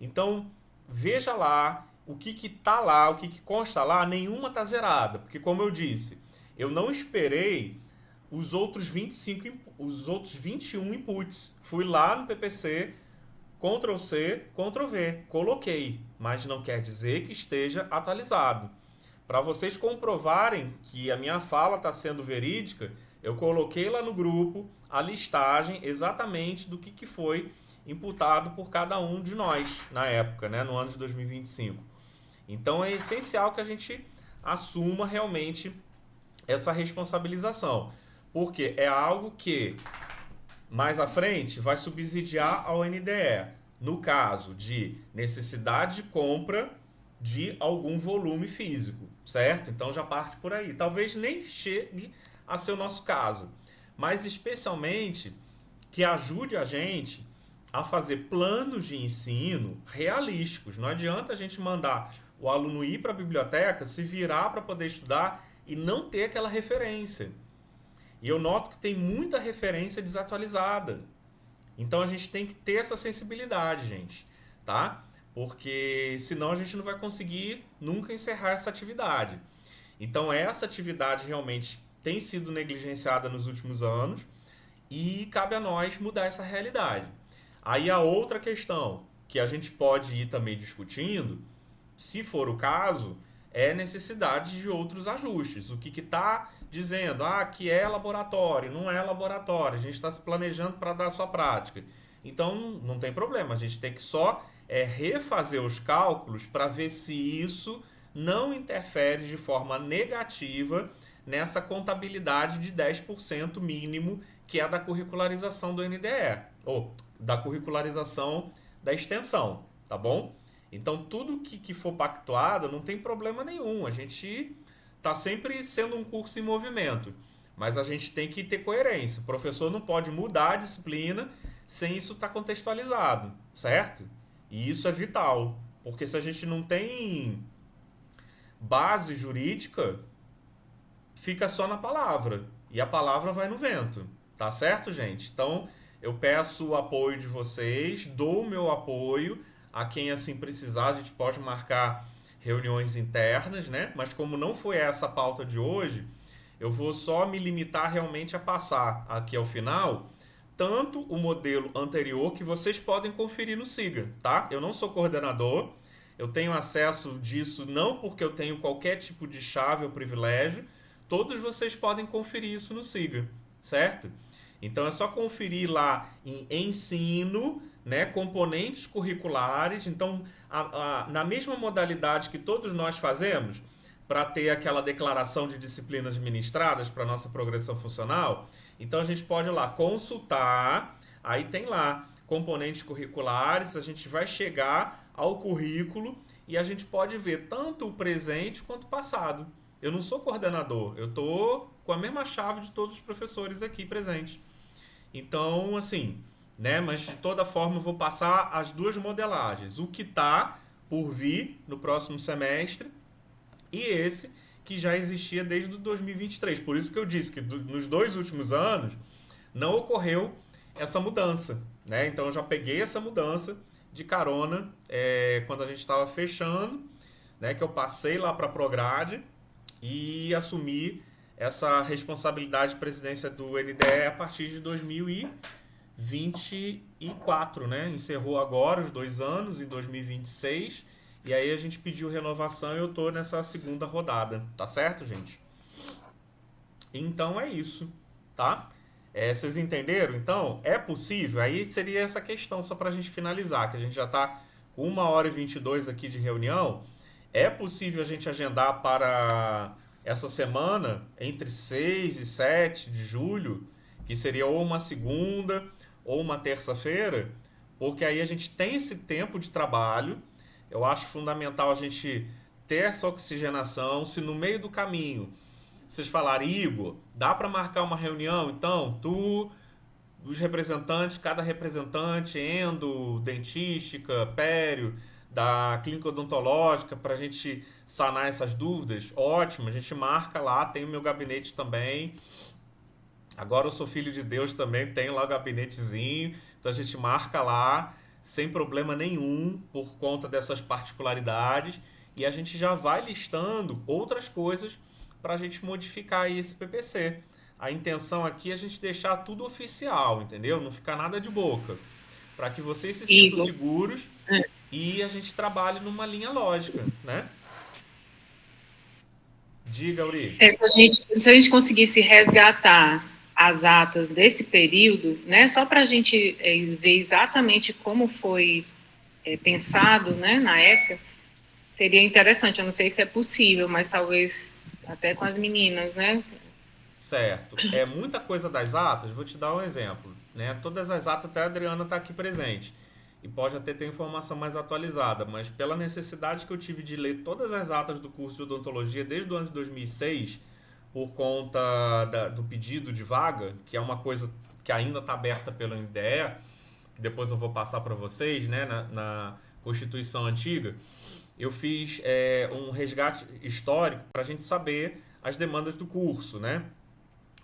Então, veja lá o que está lá, o que consta lá, nenhuma está zerada. Porque, como eu disse, eu não esperei os outros 21 inputs. Fui lá no PPC, Ctrl C, Ctrl V, coloquei, mas não quer dizer que esteja atualizado. Para vocês comprovarem que a minha fala está sendo verídica, eu coloquei lá no grupo a listagem exatamente do que foi imputado por cada um de nós na época, né, no ano de 2025. Então é essencial que a gente assuma realmente essa responsabilização, porque é algo que mais à frente vai subsidiar ao NDE, no caso de necessidade de compra de algum volume físico, certo? Então já parte por aí. Talvez nem chegue a ser o nosso caso, mas especialmente que ajude a gente a fazer planos de ensino realísticos. Não adianta a gente mandar o aluno ir para a biblioteca, se virar para poder estudar e não ter aquela referência. E eu noto que tem muita referência desatualizada. Então a gente tem que ter essa sensibilidade, gente, tá? Porque senão a gente não vai conseguir nunca encerrar essa atividade. Então essa atividade realmente tem sido negligenciada nos últimos anos e cabe a nós mudar essa realidade. Aí a outra questão que a gente pode ir também discutindo, se for o caso, é necessidade de outros ajustes. O que está dizendo que é laboratório, não é laboratório, a gente está se planejando para dar a sua prática. Então não tem problema, a gente tem que só refazer os cálculos para ver se isso não interfere de forma negativa nessa contabilidade de 10% mínimo que é a da curricularização do NDE, ou da curricularização da extensão, tá bom? Então, tudo que for pactuado não tem problema nenhum. A gente está sempre sendo um curso em movimento, mas a gente tem que ter coerência. O professor não pode mudar a disciplina sem isso estar contextualizado, certo? E isso é vital, porque se a gente não tem base jurídica, fica só na palavra, e a palavra vai no vento, tá certo, gente? Então, eu peço o apoio de vocês, dou o meu apoio a quem assim precisar. A gente pode marcar reuniões internas, né? Mas como não foi essa a pauta de hoje, eu vou só me limitar realmente a passar aqui ao final tanto o modelo anterior, que vocês podem conferir no SIGA, tá? Eu não sou coordenador, eu tenho acesso disso não porque eu tenho qualquer tipo de chave ou privilégio, todos vocês podem conferir isso no SIGA, certo? Então é só conferir lá em ensino, né, componentes curriculares. Então, na mesma modalidade que todos nós fazemos, para ter aquela declaração de disciplinas ministradas para a nossa progressão funcional, então a gente pode ir lá consultar, aí tem lá componentes curriculares, a gente vai chegar ao currículo e a gente pode ver tanto o presente quanto o passado. Eu não sou coordenador, eu estou com a mesma chave de todos os professores aqui presentes. Então, assim, né? Mas de toda forma eu vou passar as duas modelagens. O que está por vir no próximo semestre e esse que já existia desde o 2023. Por isso que eu disse que nos 2 últimos anos não ocorreu essa mudança, né? Então eu já peguei essa mudança de carona quando a gente estava fechando, né? Que eu passei lá para a Prograde e assumi essa responsabilidade de presidência do NDE a partir de 2024, né? Encerrou agora os 2 anos, em 2026, e aí a gente pediu renovação e eu tô nessa segunda rodada, tá certo, gente? Então é isso, tá? Vocês entenderam? Então, é possível? Aí seria essa questão, só pra gente finalizar, que a gente já tá com 1h22 aqui de reunião. É possível a gente agendar para essa semana, entre 6 e 7 de julho, que seria ou uma segunda ou uma terça-feira, porque aí a gente tem esse tempo de trabalho. Eu acho fundamental a gente ter essa oxigenação. Se no meio do caminho vocês falarem, Igor, dá para marcar uma reunião? Então, os representantes, cada representante, endo, dentística, pério, da clínica odontológica, para a gente sanar essas dúvidas, ótimo, a gente marca lá, tem o meu gabinete também. Agora eu sou filho de Deus também, tenho lá o gabinetezinho, então a gente marca lá, sem problema nenhum, por conta dessas particularidades, e a gente já vai listando outras coisas para a gente modificar aí esse PPC. A intenção aqui é a gente deixar tudo oficial, entendeu? Não ficar nada de boca, para que vocês se sintam seguros e a gente trabalhe numa linha lógica, né? Diga, Uri. Se a gente conseguisse resgatar as atas desse período, né, só para a gente ver exatamente como foi pensado, né, na época, seria interessante. Eu não sei se é possível, mas talvez até com as meninas, né? Certo. É muita coisa das atas, vou te dar um exemplo, né? Todas as atas, até a Adriana está aqui presente, e pode até ter informação mais atualizada, mas pela necessidade que eu tive de ler todas as atas do curso de odontologia desde o ano de 2006, por conta do pedido de vaga, que é uma coisa que ainda está aberta pelo NDE, que depois eu vou passar para vocês, né, na Constituição Antiga, eu fiz um resgate histórico para a gente saber as demandas do curso, né?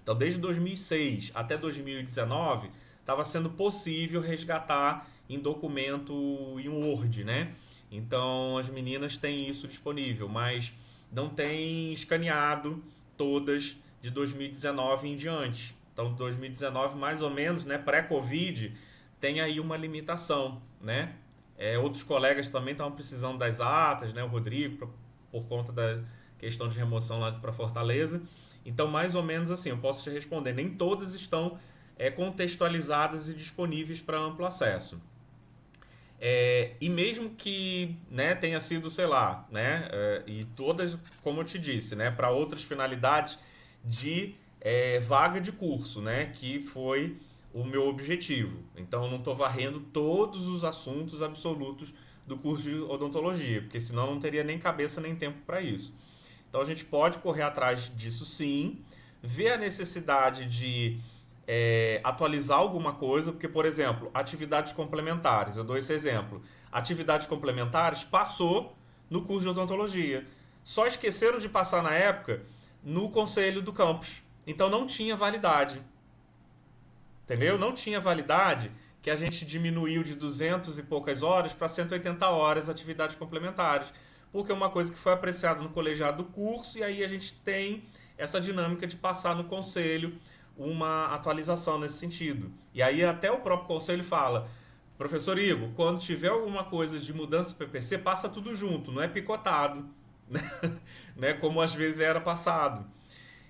Então, desde 2006 até 2019, estava sendo possível resgatar em documento em Word, né? Então, as meninas têm isso disponível, mas não tem escaneado todas de 2019 em diante. Então, 2019, mais ou menos, né, pré-Covid, tem aí uma limitação, né? Outros colegas também estavam precisando das atas, né? O Rodrigo, por conta da questão de remoção lá para Fortaleza. Então, mais ou menos assim, eu posso te responder. Nem todas estão contextualizadas e disponíveis para amplo acesso. E mesmo que, né, tenha sido, sei lá, né, e todas, como eu te disse, né, para outras finalidades de vaga de curso, né, que foi o meu objetivo. Então, eu não estou varrendo todos os assuntos absolutos do curso de odontologia, porque senão não teria nem cabeça nem tempo para isso. Então, a gente pode correr atrás disso sim, ver a necessidade de atualizar alguma coisa, porque, por exemplo, atividades complementares, eu dou esse exemplo. Atividades complementares passou no curso de odontologia. Só esqueceram de passar na época no conselho do campus. Então não tinha validade. Entendeu? Não tinha validade, que a gente diminuiu de 200 e poucas horas para 180 horas atividades complementares. porque é uma coisa que foi apreciada no colegiado do curso, e aí a gente tem essa dinâmica de passar no conselho uma atualização nesse sentido. E aí até o próprio conselho fala, professor Igor, quando tiver alguma coisa de mudança do PPC, passa tudo junto, não é picotado, né? Como às vezes era passado.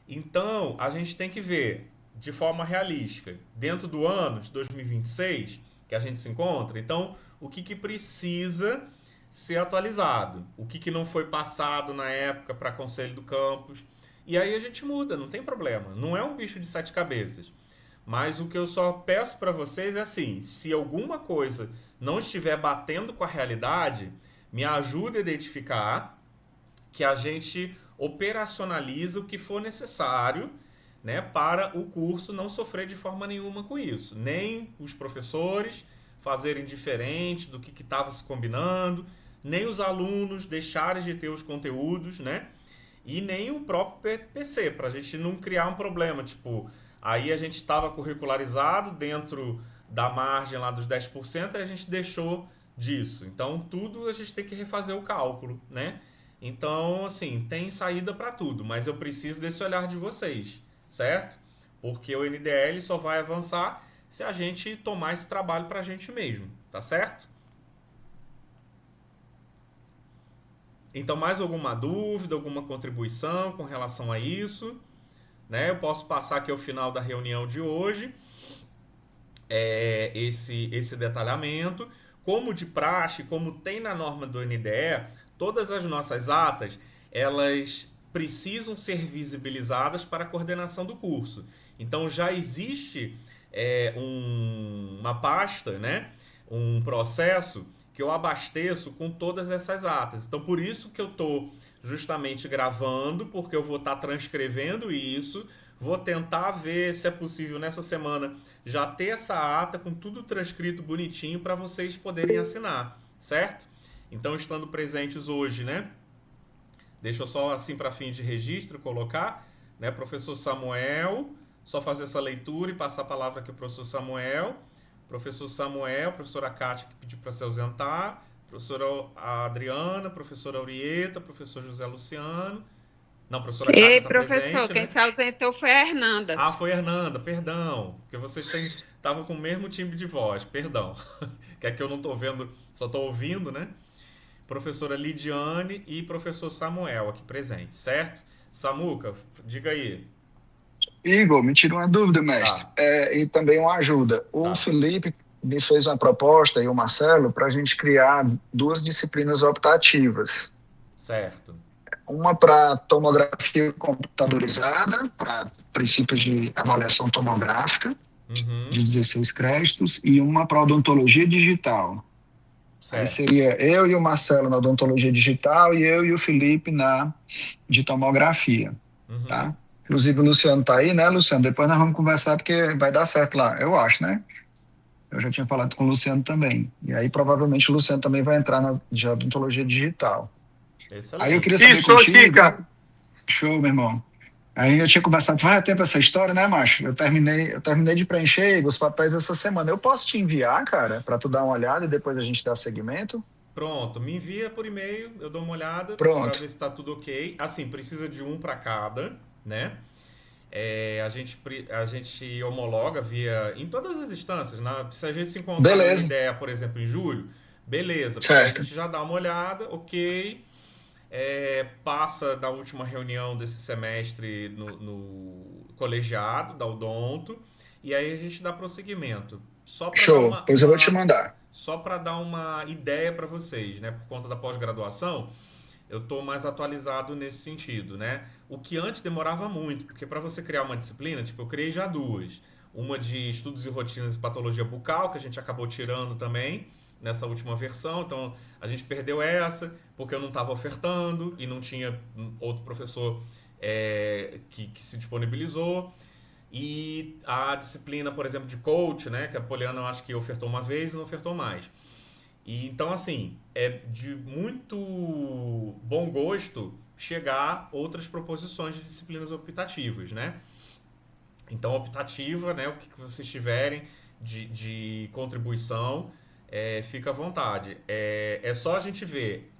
Então, a gente tem que ver de forma realística, dentro do ano de 2026, que a gente se encontra, então, o que precisa ser atualizado, o que não foi passado na época para conselho do campus, e aí a gente muda, não tem problema, não é um bicho de 7 cabeças. Mas o que eu só peço para vocês é assim, se alguma coisa não estiver batendo com a realidade, me ajude a identificar, que a gente operacionaliza o que for necessário, né, para o curso não sofrer de forma nenhuma com isso. Nem os professores fazerem diferente do que estava se combinando, nem os alunos deixarem de ter os conteúdos, né, e nem o próprio PPC, para a gente não criar um problema. Tipo, aí a gente estava curricularizado dentro da margem lá dos 10% e a gente deixou disso. Então, tudo a gente tem que refazer o cálculo, né? Então, assim, tem saída para tudo, mas eu preciso desse olhar de vocês, certo? Porque o NDL só vai avançar se a gente tomar esse trabalho para a gente mesmo, tá certo? Então, mais alguma dúvida, alguma contribuição com relação a isso? Né? Eu posso passar aqui ao final da reunião de hoje esse detalhamento. Como de praxe, como tem na norma do NDE, todas as nossas atas, elas precisam ser visibilizadas para a coordenação do curso. Então, já existe uma pasta, né? Um processo que eu abasteço com todas essas atas. Então, por isso que eu estou justamente gravando, porque eu vou estar transcrevendo isso, vou tentar ver se é possível nessa semana já ter essa ata com tudo transcrito bonitinho para vocês poderem assinar, certo? Então, estando presentes hoje, né? Deixa eu só, assim, para fim de registro, colocar, né? Professor Samuel, só fazer essa leitura e passar a palavra aqui ao professor Samuel, professora Kátia, que pediu para se ausentar, professora Adriana, professora Aurieta, professor José Luciano. Não, professora Kátia está presente. Ei, professor, quem se ausentou foi a Hernanda. Ah, foi a Hernanda, perdão. Porque vocês estavam com o mesmo timbre de voz, perdão. Que é que eu não estou vendo, só estou ouvindo, né? Professora Lidiane e professor Samuel aqui presente, certo? Samuca, diga aí. Igor, me tira uma dúvida, mestre. Tá. E também uma ajuda. O Felipe me fez uma proposta, e o Marcelo, para a gente criar 2 disciplinas optativas. Certo. Uma para tomografia computadorizada, para princípios de avaliação tomográfica, de 16 créditos, e uma para odontologia digital. Certo. Aí seria eu e o Marcelo na odontologia digital e eu e o Felipe de tomografia, tá? Inclusive o Luciano tá aí, né, Luciano? Depois nós vamos conversar porque vai dar certo lá, eu acho, né? Eu já tinha falado com o Luciano também. E aí provavelmente o Luciano também vai entrar de odontologia digital. Excelente. Aí eu queria saber contigo... Show, meu irmão. Aí eu tinha conversado, vai tempo essa história, né, macho? Eu terminei de preencher os papéis essa semana. Eu posso te enviar, cara, para tu dar uma olhada e depois a gente dar seguimento? Pronto, me envia por e-mail, eu dou uma olhada para ver se está tudo ok. Assim, precisa de um para cada, né? A gente homologa em todas as instâncias, né? Se a gente se encontrar uma ideia, por exemplo, em julho, beleza, certo. A gente já dá uma olhada, ok, passa da última reunião desse semestre no colegiado da Odonto, e aí a gente dá prosseguimento. Show, pois eu vou te mandar. Só para dar uma ideia para vocês, né? Por conta da pós-graduação, eu estou mais atualizado nesse sentido, né? O que antes demorava muito, porque para você criar uma disciplina, tipo, eu criei já 2. Uma de estudos e rotinas de patologia bucal, que a gente acabou tirando também nessa última versão. Então, a gente perdeu essa, porque eu não estava ofertando e não tinha outro professor que se disponibilizou. E a disciplina, por exemplo, de coach, né? Que a Poliana, eu acho que ofertou uma vez e não ofertou mais. E, então, assim, é de muito bom gosto chegar outras proposições de disciplinas optativas, né? Então, optativa, né? O que vocês tiverem de contribuição, fica à vontade. É só a gente ver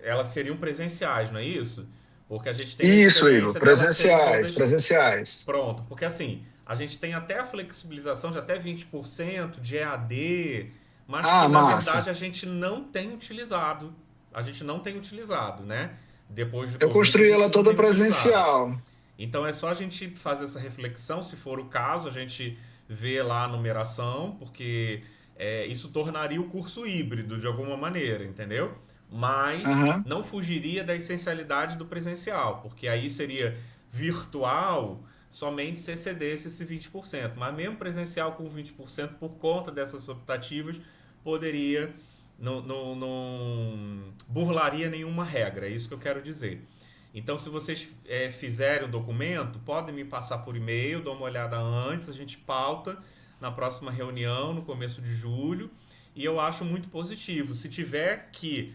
elas seriam presenciais, não é isso? Porque a gente tem Isso, Igor, delas serem presenciais. Pronto, porque assim, a gente tem até a flexibilização de até 20% de EAD, mas que na verdade a gente não tem utilizado. A gente não tem utilizado, né? Depois de Eu Covid, construí a gente ela não toda tem utilizado. presencial. Então é só a gente fazer essa reflexão, se for o caso, a gente vê lá a numeração, porque isso tornaria o curso híbrido de alguma maneira, entendeu? Mas Aham. não fugiria da essencialidade do presencial, porque aí seria virtual somente se excedesse esse 20%. Mas mesmo presencial com 20% por conta dessas optativas, poderia, não burlaria nenhuma regra, é isso que eu quero dizer. Então, se vocês fizerem um documento, podem me passar por e-mail, dou uma olhada antes, a gente pauta na próxima reunião, no começo de julho, e eu acho muito positivo. Se tiver que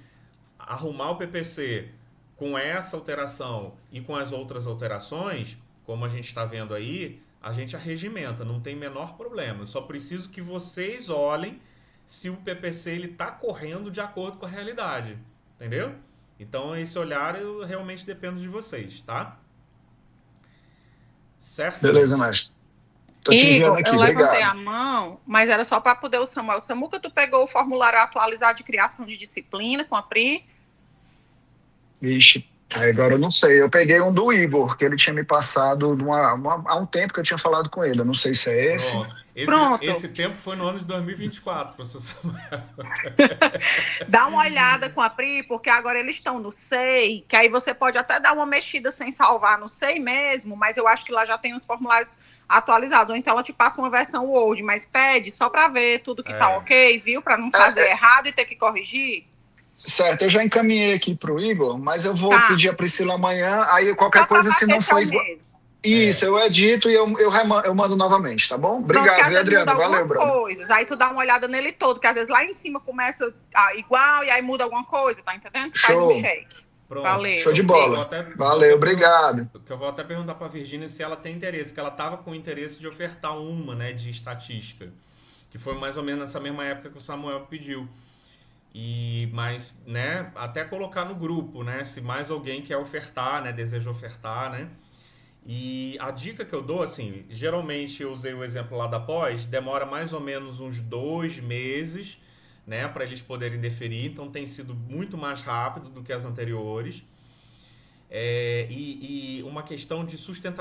arrumar o PPC com essa alteração e com as outras alterações, como a gente está vendo aí, a gente arregimenta, não tem menor problema. Eu só preciso que vocês olhem se o PPC está correndo de acordo com a realidade, entendeu? Então, esse olhar eu realmente dependo de vocês, tá? Certo, Beleza, gente? mestre. Tô te enviando Igor, aqui, eu levantei obrigado. a mão, mas era só para poder o Samuel. Samuca, tu pegou o formulário atualizado de criação de disciplina com a Pri? Vixe, agora eu não sei. Eu peguei um do Igor, que ele tinha me passado há um tempo que eu tinha falado com ele. Eu não sei se é esse. Pronto. Pronto. Esse tempo foi no ano de 2024, professor Samuel. Dá uma olhada com a Pri, porque agora eles estão no SEI, que aí você pode até dar uma mexida sem salvar no SEI mesmo, mas eu acho que lá já tem os formulários atualizados. Ou então ela te passa uma versão Word, mas pede só para ver tudo que tá ok, viu? Para não fazer errado e ter que corrigir. Certo, eu já encaminhei aqui para o Igor, mas eu vou pedir a Priscila amanhã, aí qualquer coisa, se não for igual. Isso, eu edito e eu mando novamente, tá bom? Obrigado, pronto, Adriana. Valeu, brother. Coisas. Aí tu dá uma olhada nele todo, que às vezes lá em cima começa igual e aí muda alguma coisa, tá entendendo? Tu faz um shake. Pronto. Valeu. Show de bola. Valeu, obrigado. Eu vou até perguntar para a Virgínia se ela tem interesse, que ela estava com interesse de ofertar uma, né, de estatística, que foi mais ou menos nessa mesma época que o Samuel pediu. Mas, né, até colocar no grupo, né, se mais alguém quer ofertar, né, deseja ofertar, né. E a dica que eu dou, assim, geralmente eu usei o exemplo lá da pós, demora mais ou menos uns 2 meses, né, para eles poderem deferir, então tem sido muito mais rápido do que as anteriores. E uma questão de sustentabilidade.